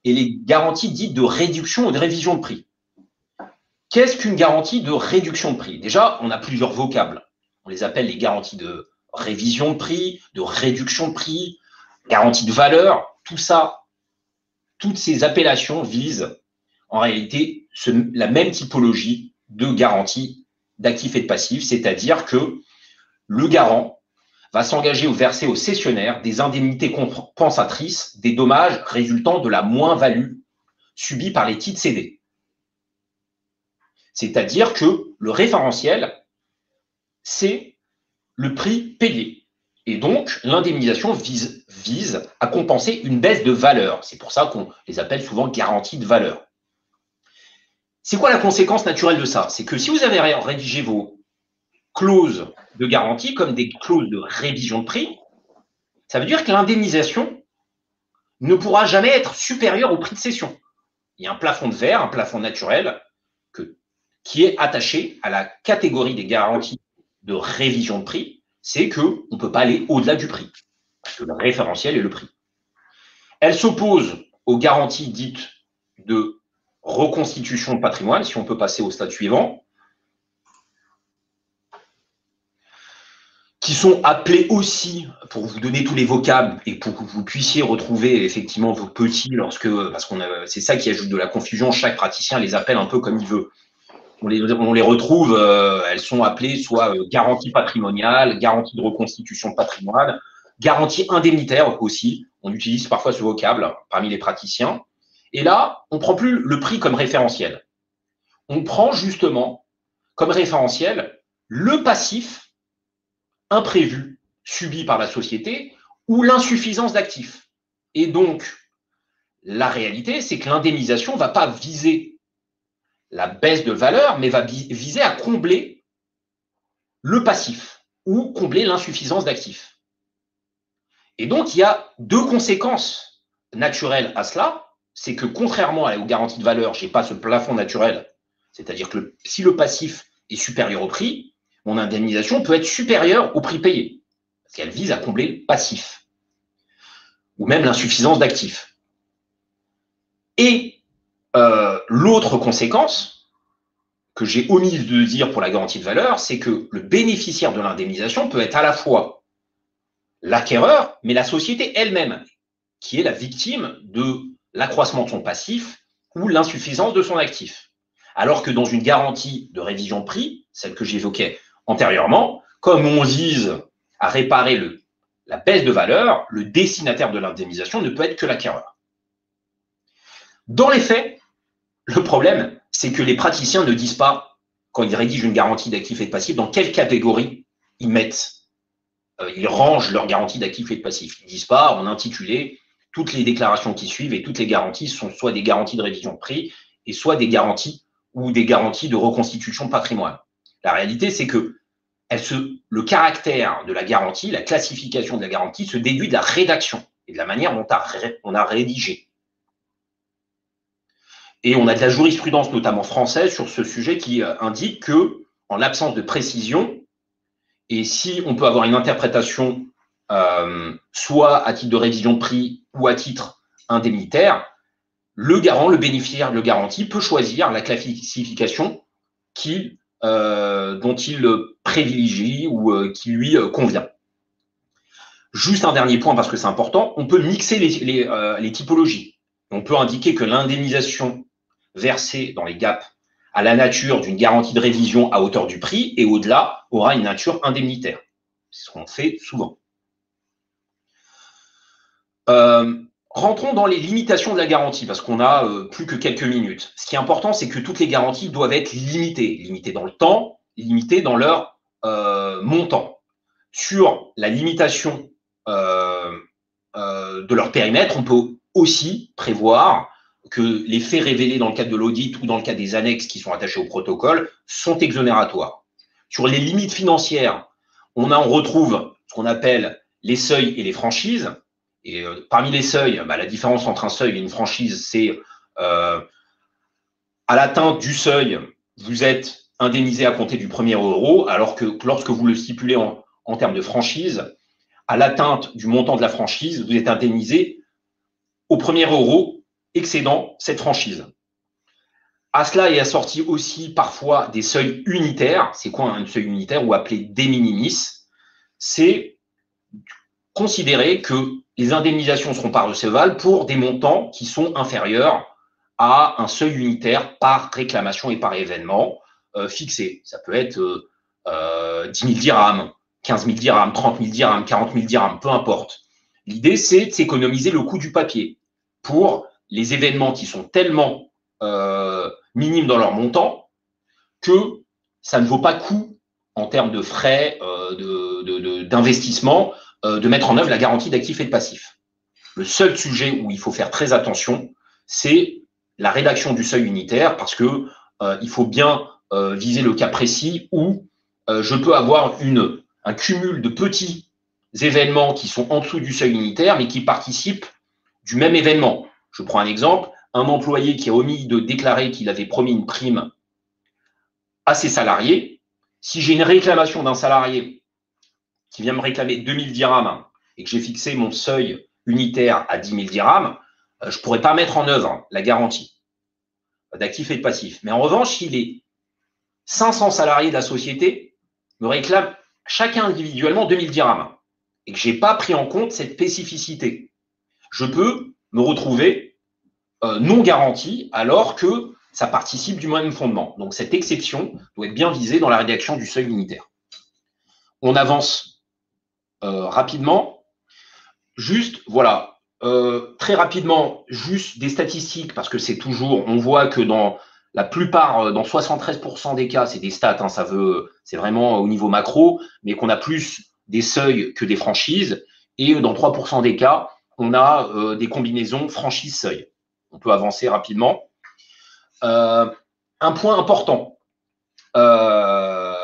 et les garanties dites de réduction ou de révision de prix. Qu'est-ce qu'une garantie de réduction de prix? Déjà, on a plusieurs vocables. On les appelle les garanties de révision de prix, de réduction de prix, garantie de valeur. Tout ça, toutes ces appellations visent en réalité la même typologie de garantie d'actifs et de passifs, c'est-à-dire que le garant va s'engager ou verser au cessionnaire des indemnités compensatrices des dommages résultant de la moins-value subie par les titres cédés. C'est-à-dire que le référentiel, c'est le prix payé. Et donc, l'indemnisation vise à compenser une baisse de valeur. C'est pour ça qu'on les appelle souvent garanties de valeur. C'est quoi la conséquence naturelle de ça? C'est que si vous avez rédigé vos clauses de garantie comme des clauses de révision de prix, ça veut dire que l'indemnisation ne pourra jamais être supérieure au prix de cession. Il y a un plafond de verre, un plafond naturel qui est attaché à la catégorie des garanties de révision de prix, c'est qu'on ne peut pas aller au-delà du prix, parce que le référentiel est le prix. Elle s'oppose aux garanties dites de reconstitution de patrimoine, si on peut passer au stade suivant, qui sont appelés aussi, pour vous donner tous les vocables et pour que vous puissiez retrouver effectivement vos petits, parce c'est ça qui ajoute de la confusion, chaque praticien les appelle un peu comme il veut. On les retrouve, elles sont appelées soit garantie patrimoniale, garantie de reconstitution de patrimoine, garantie indemnitaire aussi. On utilise parfois ce vocable parmi les praticiens. Et là, on ne prend plus le prix comme référentiel. On prend justement comme référentiel le passif imprévu subi par la société ou l'insuffisance d'actifs. Et donc, la réalité, c'est que l'indemnisation ne va pas viser la baisse de valeur, mais va viser à combler le passif ou combler l'insuffisance d'actifs. Et donc, il y a deux conséquences naturelles à cela. C'est que contrairement aux garanties de valeur, je n'ai pas ce plafond naturel. C'est-à-dire que si le passif est supérieur au prix, mon indemnisation peut être supérieure au prix payé. Parce qu'elle vise à combler le passif. Ou même l'insuffisance d'actifs. Et l'autre conséquence que j'ai omise de dire pour la garantie de valeur, c'est que le bénéficiaire de l'indemnisation peut être à la fois l'acquéreur, mais la société elle-même, qui est la victime de l'accroissement de son passif ou l'insuffisance de son actif. Alors que dans une garantie de révision de prix, celle que j'évoquais antérieurement, comme on vise à réparer la baisse de valeur, le destinataire de l'indemnisation ne peut être que l'acquéreur. Dans les faits, le problème, c'est que les praticiens ne disent pas, quand ils rédigent une garantie d'actifs et de passifs, dans quelle catégorie ils mettent, ils rangent leur garantie d'actifs et de passifs. Ils ne disent pas en intitulé, toutes les déclarations qui suivent et toutes les garanties sont soit des garanties de révision de prix et soit des garanties ou des garanties de reconstitution de patrimoine. La réalité, c'est que le caractère de la garantie, la classification de la garantie se déduit de la rédaction et de la manière dont on a rédigé. Et on a de la jurisprudence, notamment française, sur ce sujet qui indique que, en l'absence de précision, et si on peut avoir une interprétation soit à titre de révision de prix ou à titre indemnitaire, le garant, le bénéficiaire de garantie peut choisir la classification dont il privilégie ou qui lui convient. Juste un dernier point, parce que c'est important, on peut mixer les typologies. On peut indiquer que l'indemnisation versée dans les GAP à la nature d'une garantie de révision à hauteur du prix et au-delà aura une nature indemnitaire. C'est ce qu'on fait souvent. Rentrons dans les limitations de la garantie, parce qu'on a plus que quelques minutes. Ce qui est important, c'est que toutes les garanties doivent être limitées. Limitées dans le temps, limitées dans leur montant. Sur la limitation de leur périmètre, on peut aussi prévoir que les faits révélés dans le cadre de l'audit ou dans le cadre des annexes qui sont attachés au protocole sont exonératoires. Sur les limites financières, on retrouve ce qu'on appelle les seuils et les franchises. Et parmi les seuils, la différence entre un seuil et une franchise, c'est à l'atteinte du seuil, vous êtes indemnisé à compter du premier euro, alors que lorsque vous le stipulez en termes de franchise, à l'atteinte du montant de la franchise, vous êtes indemnisé au premier euro excédant cette franchise. À cela est assorti aussi parfois des seuils unitaires. C'est quoi un seuil unitaire ou appelé de minimis? C'est considérer que les indemnisations ne seront pas recevables pour des montants qui sont inférieurs à un seuil unitaire par réclamation et par événement fixé. Ça peut être 10 000 dirhams, 15 000 dirhams, 30 000 dirhams, 40 000 dirhams, peu importe. L'idée, c'est de s'économiser le coût du papier pour les événements qui sont tellement minimes dans leur montant que ça ne vaut pas coup en termes de frais d'investissement de mettre en œuvre la garantie d'actifs et de passifs. Le seul sujet où il faut faire très attention, c'est la rédaction du seuil unitaire, parce que il faut bien viser le cas précis où je peux avoir un cumul de petits événements qui sont en dessous du seuil unitaire, mais qui participent du même événement. Je prends un exemple, un employé qui a omis de déclarer qu'il avait promis une prime à ses salariés. Si j'ai une réclamation d'un salarié qui vient me réclamer 2 000 dirhams et que j'ai fixé mon seuil unitaire à 10 000 dirhams, je ne pourrais pas mettre en œuvre la garantie d'actifs et de passifs. Mais en revanche, si les 500 salariés de la société me réclament chacun individuellement 2 000 dirhams et que je n'ai pas pris en compte cette spécificité, je peux me retrouver non garanti alors que ça participe du même fondement. Donc, cette exception doit être bien visée dans la rédaction du seuil unitaire. On avance rapidement. Juste, voilà, très rapidement, juste des statistiques, parce que c'est toujours, on voit que dans la plupart, dans 73% des cas, c'est des stats, hein, c'est vraiment au niveau macro, mais qu'on a plus des seuils que des franchises. Et dans 3% des cas, on a des combinaisons franchise-seuil. On peut avancer rapidement. Un point important. À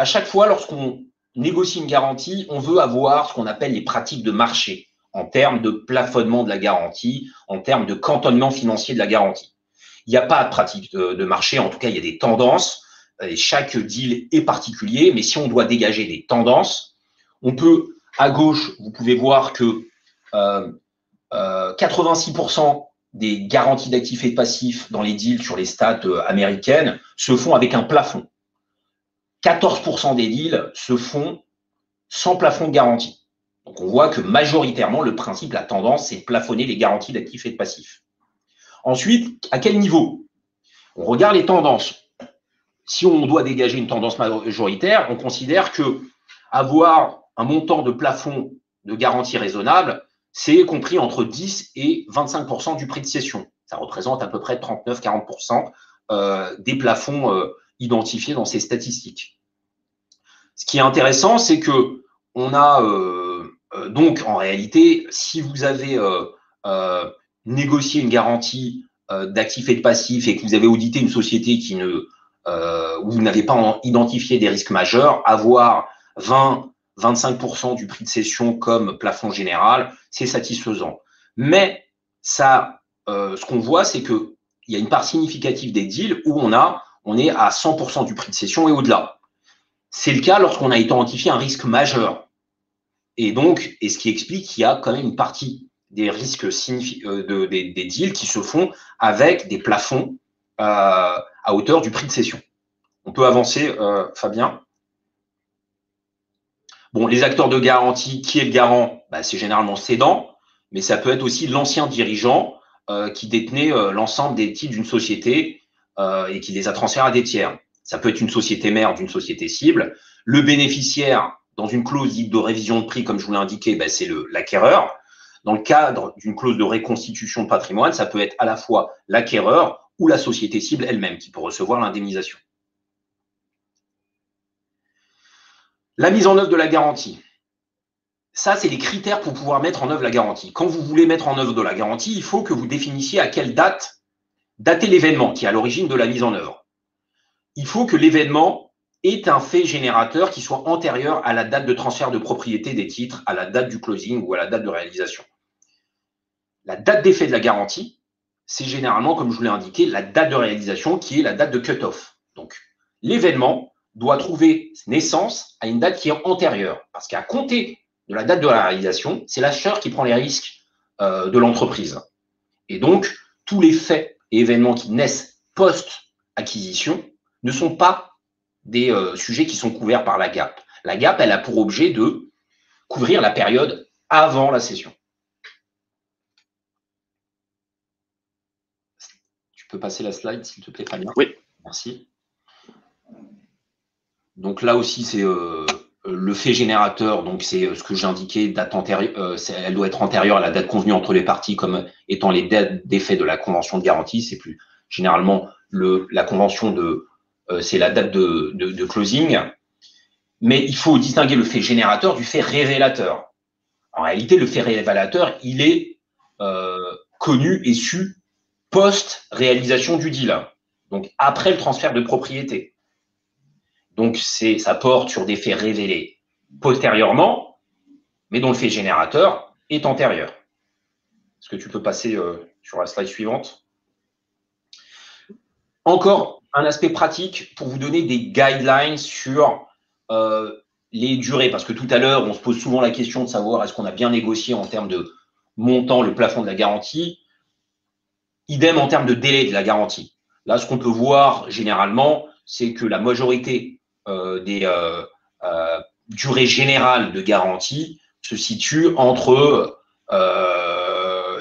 chaque fois, lorsqu'on négocie une garantie, on veut avoir ce qu'on appelle les pratiques de marché en termes de plafonnement de la garantie, en termes de cantonnement financier de la garantie. Il n'y a pas de pratique de marché, en tout cas, il y a des tendances. Et chaque deal est particulier, mais si on doit dégager des tendances, on peut, à gauche, vous pouvez voir que 86% des garanties d'actifs et de passifs dans les deals sur les stats américaines se font avec un plafond. 14% des deals se font sans plafond de garantie. Donc, on voit que majoritairement, le principe, la tendance, c'est de plafonner les garanties d'actifs et de passifs. Ensuite, à quel niveau? On regarde les tendances. Si on doit dégager une tendance majoritaire, on considère que avoir un montant de plafond de garantie raisonnable, c'est compris entre 10 et 25% du prix de cession. Ça représente à peu près 39-40% des plafonds identifiés dans ces statistiques. Ce qui est intéressant, c'est que on a donc en réalité, si vous avez négocié une garantie d'actifs et de passifs et que vous avez audité une société qui où vous n'avez pas identifié des risques majeurs, avoir 20-25% du prix de cession comme plafond général, c'est satisfaisant. Mais ça, ce qu'on voit, c'est qu'il y a une part significative des deals où on est à 100% du prix de cession et au-delà. C'est le cas lorsqu'on a identifié un risque majeur. Et donc, ce qui explique qu'il y a quand même une partie des risques des deals qui se font avec des plafonds à hauteur du prix de cession. On peut avancer, Fabien. Bon, les acteurs de garantie, qui est le garant? C'est généralement le cédant, mais ça peut être aussi l'ancien dirigeant qui détenait l'ensemble des titres d'une société et qui les a transférés à des tiers. Ça peut être une société mère d'une société cible. Le bénéficiaire, dans une clause dite de révision de prix, comme je vous l'ai indiqué, c'est l'acquéreur. Dans le cadre d'une clause de reconstitution de patrimoine, ça peut être à la fois l'acquéreur ou la société cible elle-même qui peut recevoir l'indemnisation. La mise en œuvre de la garantie. Ça, c'est les critères pour pouvoir mettre en œuvre la garantie. Quand vous voulez mettre en œuvre de la garantie, il faut que vous définissiez à quelle date dater l'événement qui est à l'origine de la mise en œuvre. Il faut que l'événement ait un fait générateur qui soit antérieur à la date de transfert de propriété des titres, à la date du closing ou à la date de réalisation. La date d'effet de la garantie, c'est généralement, comme je vous l'ai indiqué, la date de réalisation qui est la date de cut-off. Donc, l'événement doit trouver naissance à une date qui est antérieure. Parce qu'à compter de la date de la réalisation, c'est l'acheteur qui prend les risques de l'entreprise. Et donc, tous les faits et événements qui naissent post-acquisition ne sont pas des sujets qui sont couverts par la GAP. La GAP, elle a pour objet de couvrir la période avant la cession. Tu peux passer la slide, s'il te plaît, Fabien? Oui. Merci. Donc là aussi, c'est le fait générateur. Donc c'est ce que j'indiquais, date antérieure. Elle doit être antérieure à la date convenue entre les parties comme étant les dates d'effet de la convention de garantie. C'est plus généralement la convention c'est la date de closing. Mais il faut distinguer le fait générateur du fait révélateur. En réalité, le fait révélateur, il est connu et su post-réalisation du deal. Donc après le transfert de propriété. Donc, ça porte sur des faits révélés postérieurement, mais dont le fait générateur est antérieur. Est-ce que tu peux passer sur la slide suivante? Encore un aspect pratique pour vous donner des guidelines sur les durées, parce que tout à l'heure, on se pose souvent la question de savoir est-ce qu'on a bien négocié en termes de montant le plafond de la garantie. Idem en termes de délai de la garantie. Là, ce qu'on peut voir généralement, c'est que la majorité des durées générales de garantie se situe entre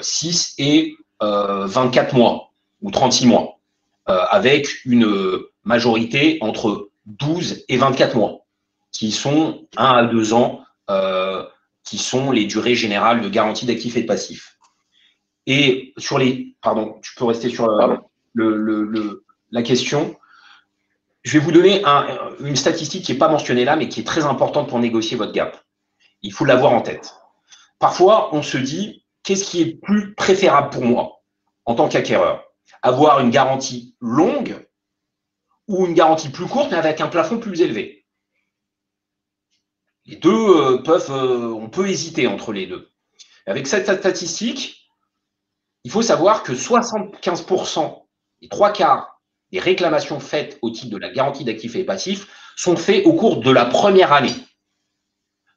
6 et 24 mois ou 36 mois, avec une majorité entre 12 et 24 mois, qui sont 1 à 2 ans, qui sont les durées générales de garantie d'actifs et de passifs. Et sur les… Pardon, tu peux rester sur la question. Je vais vous donner une statistique qui n'est pas mentionnée là, mais qui est très importante pour négocier votre gap. Il faut l'avoir en tête. Parfois, on se dit, qu'est-ce qui est plus préférable pour moi en tant qu'acquéreur? Avoir une garantie longue ou une garantie plus courte, mais avec un plafond plus élevé? Les deux on peut hésiter entre les deux. Avec cette statistique, il faut savoir que 75%, les 3/4 des réclamations faites au titre de la garantie d'actifs et passifs sont faites au cours de la première année.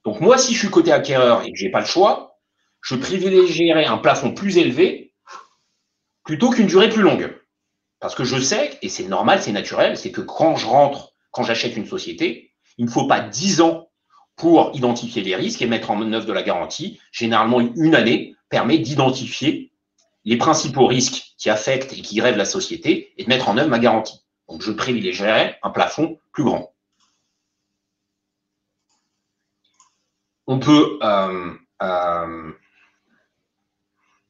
Donc moi, si je suis côté acquéreur et que je n'ai pas le choix, je privilégierai un plafond plus élevé plutôt qu'une durée plus longue. Parce que je sais, et c'est normal, c'est naturel, c'est que quand j'achète une société, il ne faut pas 10 ans pour identifier les risques et mettre en œuvre de la garantie. Généralement, une année permet d'identifier les principaux risques qui affectent et qui grèvent la société et de mettre en œuvre ma garantie. Donc, je privilégierais un plafond plus grand. On peut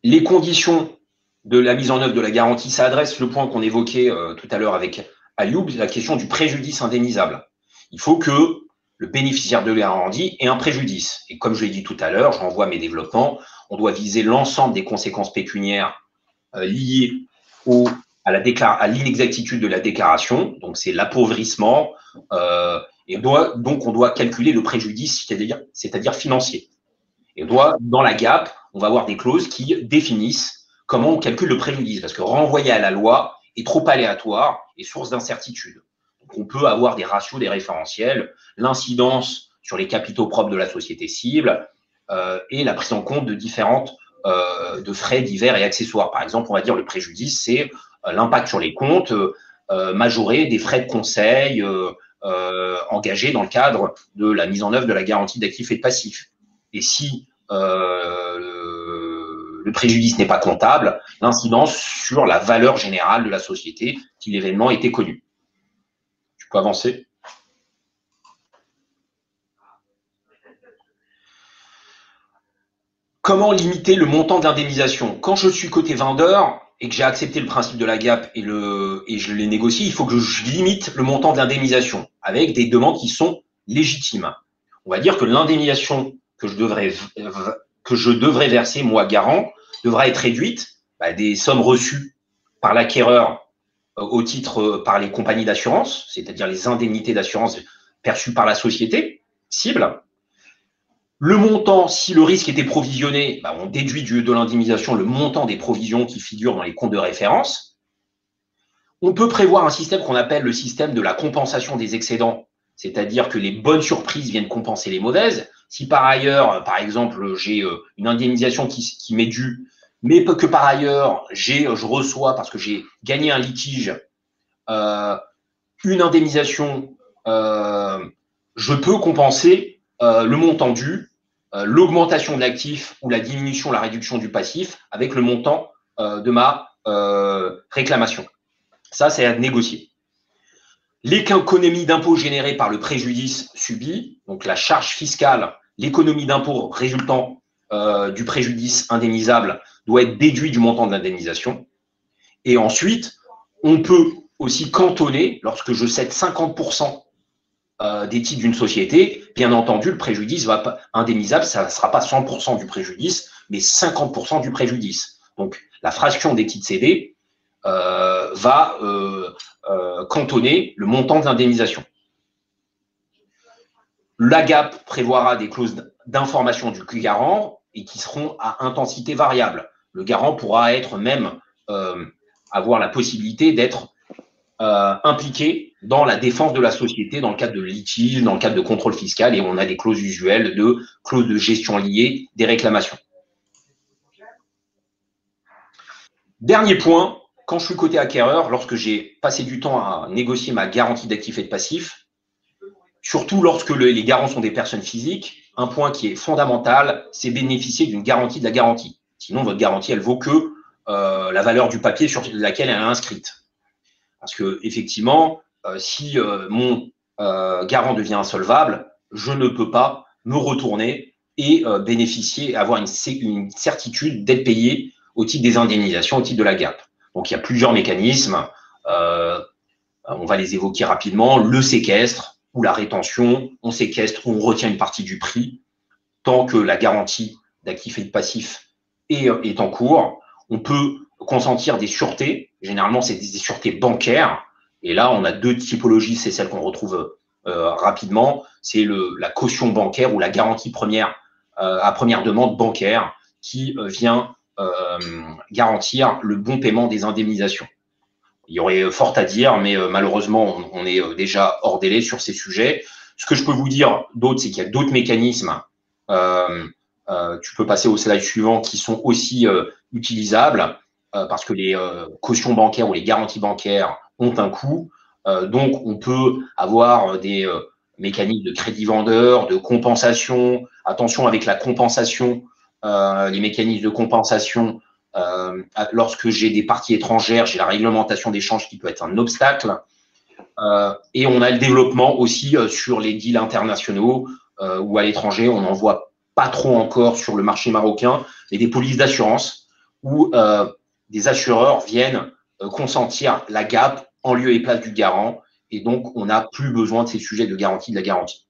les conditions de la mise en œuvre de la garantie, ça adresse le point qu'on évoquait tout à l'heure avec Ayoub, la question du préjudice indemnisable. Il faut que le bénéficiaire de la garantie ait un préjudice. Et comme je l'ai dit tout à l'heure, je renvoie à mes développements, on doit viser l'ensemble des conséquences pécuniaires liées à l'inexactitude de la déclaration. Donc, c'est l'appauvrissement. Et donc, on doit calculer le préjudice, c'est-à-dire financier. Et dans la GAP, on va avoir des clauses qui définissent comment on calcule le préjudice, parce que renvoyer à la loi est trop aléatoire et source d'incertitude. Donc, on peut avoir des ratios, des référentiels, l'incidence sur les capitaux propres de la société cible et la prise en compte de différentes de frais divers et accessoires. Par exemple, on va dire le préjudice, c'est l'impact sur les comptes majoré des frais de conseil engagés dans le cadre de la mise en œuvre de la garantie d'actifs et de passifs. Et si le préjudice n'est pas comptable, l'incidence sur la valeur générale de la société si l'événement était connu. Tu peux avancer. Comment limiter le montant de l'indemnisation? Quand je suis côté vendeur et que j'ai accepté le principe de la GAP et je l'ai négocié, il faut que je limite le montant de l'indemnisation avec des demandes qui sont légitimes. On va dire que l'indemnisation que je devrais verser, moi, garant, devra être réduite des sommes reçues par l'acquéreur au titre par les compagnies d'assurance, c'est-à-dire les indemnités d'assurance perçues par la société cible. Le montant, si le risque était provisionné, on déduit de l'indemnisation le montant des provisions qui figurent dans les comptes de référence. On peut prévoir un système qu'on appelle le système de la compensation des excédents, c'est-à-dire que les bonnes surprises viennent compenser les mauvaises. Si par ailleurs, par exemple, j'ai une indemnisation qui m'est due, mais que par ailleurs, je reçois, parce que j'ai gagné un litige, une indemnisation, je peux compenser le montant dû, l'augmentation de l'actif ou la diminution, la réduction du passif avec le montant de ma réclamation. Ça, c'est à négocier. L'économie d'impôt générée par le préjudice subi, donc la charge fiscale, l'économie d'impôt résultant du préjudice indemnisable doit être déduite du montant de l'indemnisation. Et ensuite, on peut aussi cantonner, lorsque je cède 50% des titres d'une société, bien entendu, le préjudice indemnisable, ça ne sera pas 100% du préjudice, mais 50% du préjudice. Donc, la fraction des titres cédés va cantonner le montant de l'indemnisation. La GAP prévoira des clauses d'information du garant et qui seront à intensité variable. Le garant pourra être même avoir la possibilité d'être impliqué dans la défense de la société dans le cadre de litige, dans le cadre de contrôle fiscal, et on a des clauses usuelles de clauses de gestion liées des réclamations. Dernier point, quand je suis côté acquéreur, lorsque j'ai passé du temps à négocier ma garantie d'actifs et de passifs, surtout lorsque les garants sont des personnes physiques, un point qui est fondamental, c'est bénéficier d'une garantie de la garantie. Sinon, votre garantie, elle vaut que la valeur du papier sur laquelle elle est inscrite. Parce que effectivement, si mon garant devient insolvable, je ne peux pas me retourner et bénéficier, avoir une certitude d'être payé au titre des indemnisations, au titre de la GAP. Donc, il y a plusieurs mécanismes. On va les évoquer rapidement. Le séquestre ou la rétention. On séquestre ou on retient une partie du prix tant que la garantie d'actifs et de passifs est en cours. On peut consentir des sûretés. Généralement, c'est des sûretés bancaires. Et là, on a deux typologies. C'est celle qu'on retrouve rapidement. C'est la caution bancaire ou la garantie première à première demande bancaire qui vient garantir le bon paiement des indemnisations. Il y aurait fort à dire, mais malheureusement, on est déjà hors délai sur ces sujets. Ce que je peux vous dire d'autre, c'est qu'il y a d'autres mécanismes. Tu peux passer au slide suivant qui sont aussi utilisables parce que les cautions bancaires ou les garanties bancaires ont un coût. Donc, on peut avoir des mécanismes de crédit vendeur, de compensation. Attention avec la compensation, les mécanismes de compensation. Lorsque j'ai des parties étrangères, j'ai la réglementation d'échange qui peut être un obstacle. Et on a le développement aussi sur les deals internationaux ou à l'étranger. On n'en voit pas trop encore sur le marché marocain, mais des polices d'assurance où des assureurs viennent consentir la gap en lieu et place du garant. Et donc, on n'a plus besoin de ces sujets de garantie de la garantie.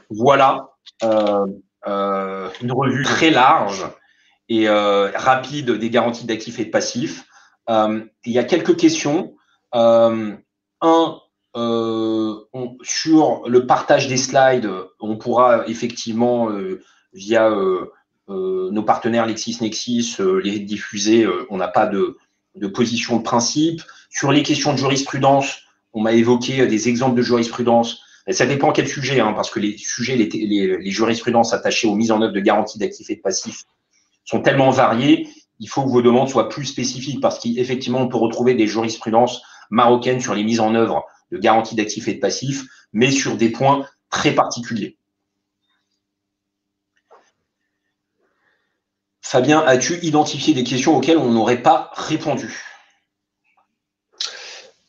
Voilà une revue très large et rapide des garanties d'actifs et de passifs. Il y a quelques questions. Sur le partage des slides, on pourra effectivement, via nos partenaires LexisNexis, les diffuser. On n'a pas de position de principe. Sur les questions de jurisprudence, on m'a évoqué des exemples de jurisprudence. Et ça dépend quel sujet, hein, parce que les sujets, les jurisprudences attachées aux mises en œuvre de garanties d'actifs et de passifs sont tellement variées, il faut que vos demandes soient plus spécifiques, parce qu'effectivement, on peut retrouver des jurisprudences marocaines sur les mises en œuvre de garanties d'actifs et de passifs, mais sur des points très particuliers. Fabien, as-tu identifié des questions auxquelles on n'aurait pas répondu?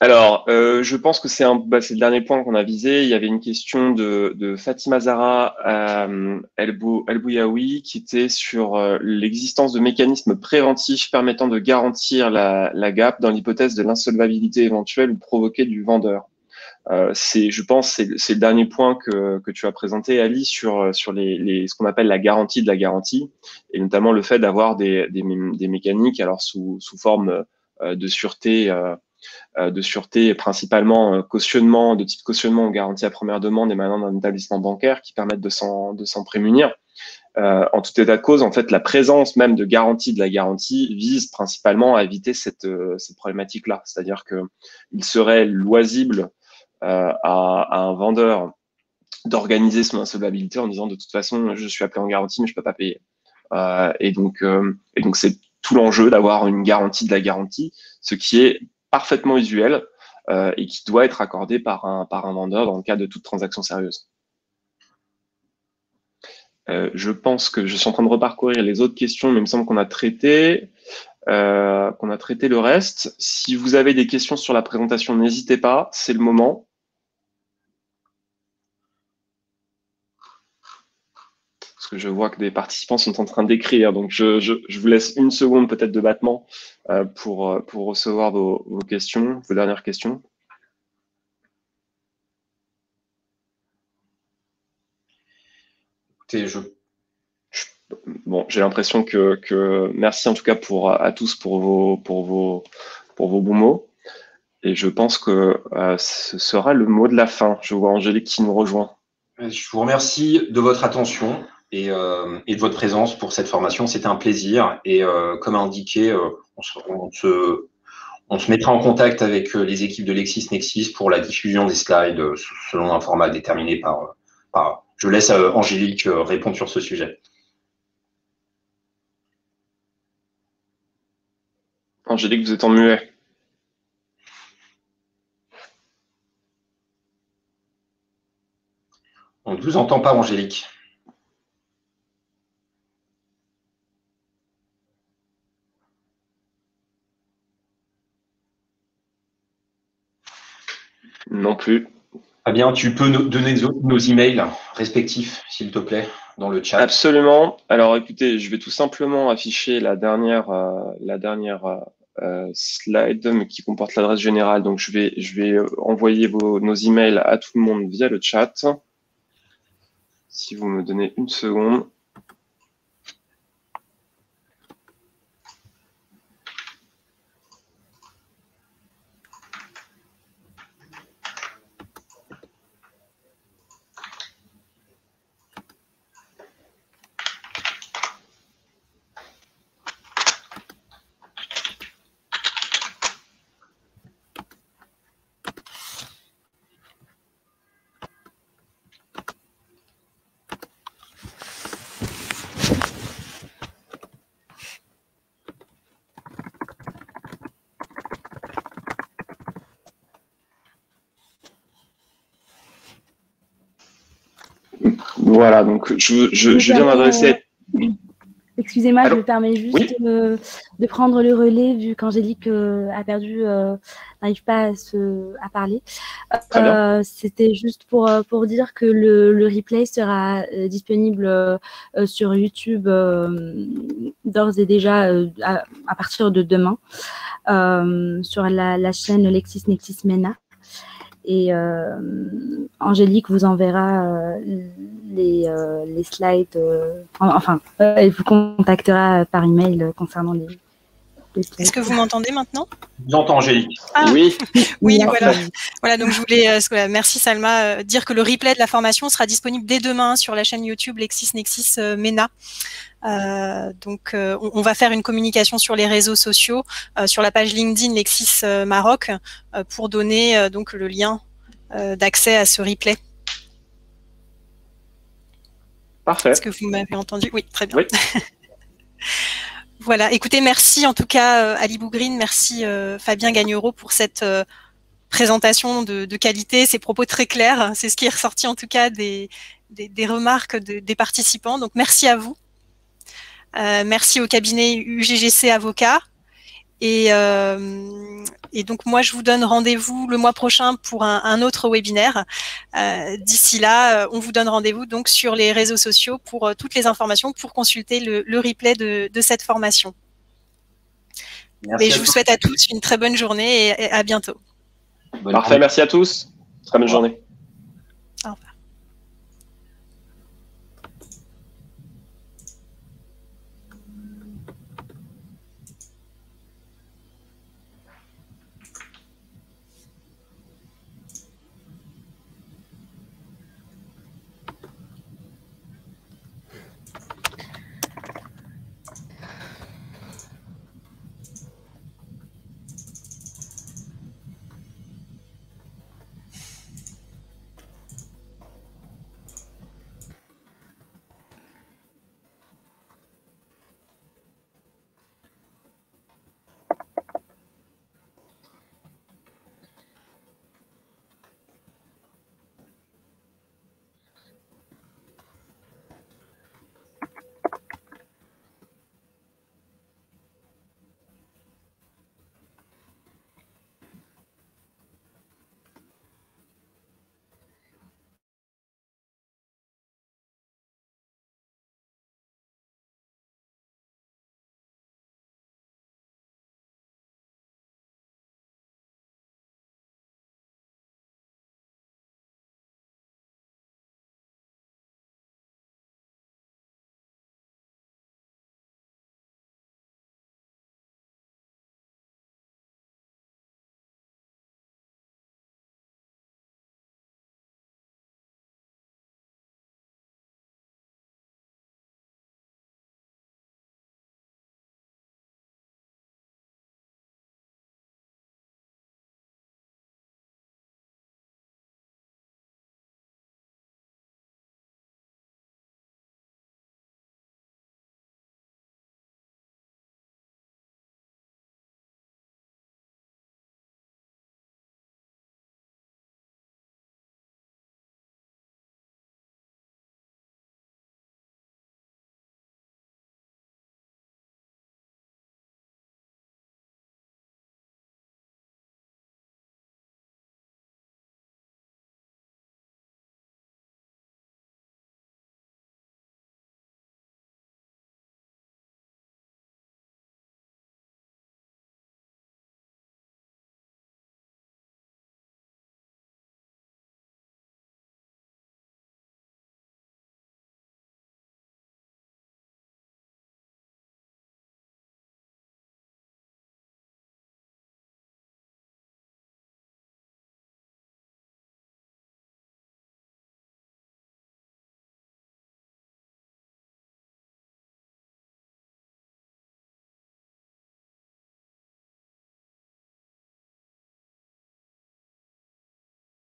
Alors, je pense que c'est le dernier point qu'on a visé. Il y avait une question de Fatima Zahra El Bouyaoui qui était sur l'existence de mécanismes préventifs permettant de garantir la gap dans l'hypothèse de l'insolvabilité éventuelle ou provoquée du vendeur. Je pense que c'est le dernier point que tu as présenté, Ali, sur ce qu'on appelle la garantie de la garantie, et notamment le fait d'avoir des mécaniques alors sous forme de sûreté principalement cautionnement, de type cautionnement ou garantie à première demande émanant d'un établissement bancaire qui permettent de s'en prémunir. En tout état de cause, en fait, la présence même de garantie de la garantie vise principalement à éviter cette problématique-là. C'est-à-dire qu'il serait loisible à un vendeur d'organiser son insolvabilité en disant de toute façon, je suis appelé en garantie, mais je peux pas payer. Et donc c'est tout l'enjeu d'avoir une garantie de la garantie, ce qui est parfaitement usuel et qui doit être accordé par un vendeur dans le cadre de toute transaction sérieuse. Je pense que je suis en train de reparcourir les autres questions, mais il me semble qu'on a traité le reste. Si vous avez des questions sur la présentation, n'hésitez pas, c'est le moment. Parce que je vois que des participants sont en train d'écrire, donc je vous laisse une seconde peut-être de battement pour recevoir vos questions, vos dernières questions. Bon, j'ai l'impression que merci en tout cas à tous pour vos bons mots. Et je pense que ce sera le mot de la fin. Je vois Angélique qui nous rejoint. Je vous remercie de votre attention et de votre présence pour cette formation. C'était un plaisir. Et comme indiqué, on se mettra en contact avec les équipes de LexisNexis pour la diffusion des slides selon un format déterminé par. Je laisse Angélique répondre sur ce sujet. Angélique, vous êtes en muet. On ne vous entend pas, Angélique. Non plus. Fabien, tu peux nous donner nos emails respectifs, s'il te plaît, dans le chat. Absolument. Alors, écoutez, je vais tout simplement afficher la dernière slide qui comporte l'adresse générale. Donc, je vais envoyer nos emails à tout le monde via le chat. Si vous me donnez une seconde. Voilà, donc je viens d'adresser. Excusez-moi, Allô? je me permets juste Oui. de prendre le relais vu qu'Angélique n'arrive pas à parler. Très bien. C'était juste pour dire que le replay sera disponible sur YouTube d'ores et déjà à partir de demain sur la chaîne LexisNexis MENA. Et Angélique vous enverra les slides, elle vous contactera par email concernant les slides. Est-ce que vous m'entendez maintenant? J'entends, Angélique. Ah, Oui. oui, voilà. Donc je voulais, merci Salma, dire que le replay de la formation sera disponible dès demain sur la chaîne YouTube LexisNexis MENA. Donc on va faire une communication sur les réseaux sociaux, sur la page LinkedIn Lexis Maroc, pour donner donc le lien d'accès à ce replay. Parfait. Est-ce que vous m'avez entendu? Oui, très bien. Oui. Voilà, écoutez, merci en tout cas Ali Bougrine, merci Fabien Gagnereau pour cette présentation de qualité, ces propos très clairs. C'est ce qui est ressorti en tout cas des remarques des participants. Donc merci à vous. Merci au cabinet UGGC Avocats. Et donc moi je vous donne rendez-vous le mois prochain pour un autre webinaire. D'ici là, on vous donne rendez-vous donc sur les réseaux sociaux pour toutes les informations, pour consulter le replay de cette formation. Mais je vous souhaite à tous une très bonne journée et à bientôt. Parfait, merci à tous. Très bonne journée.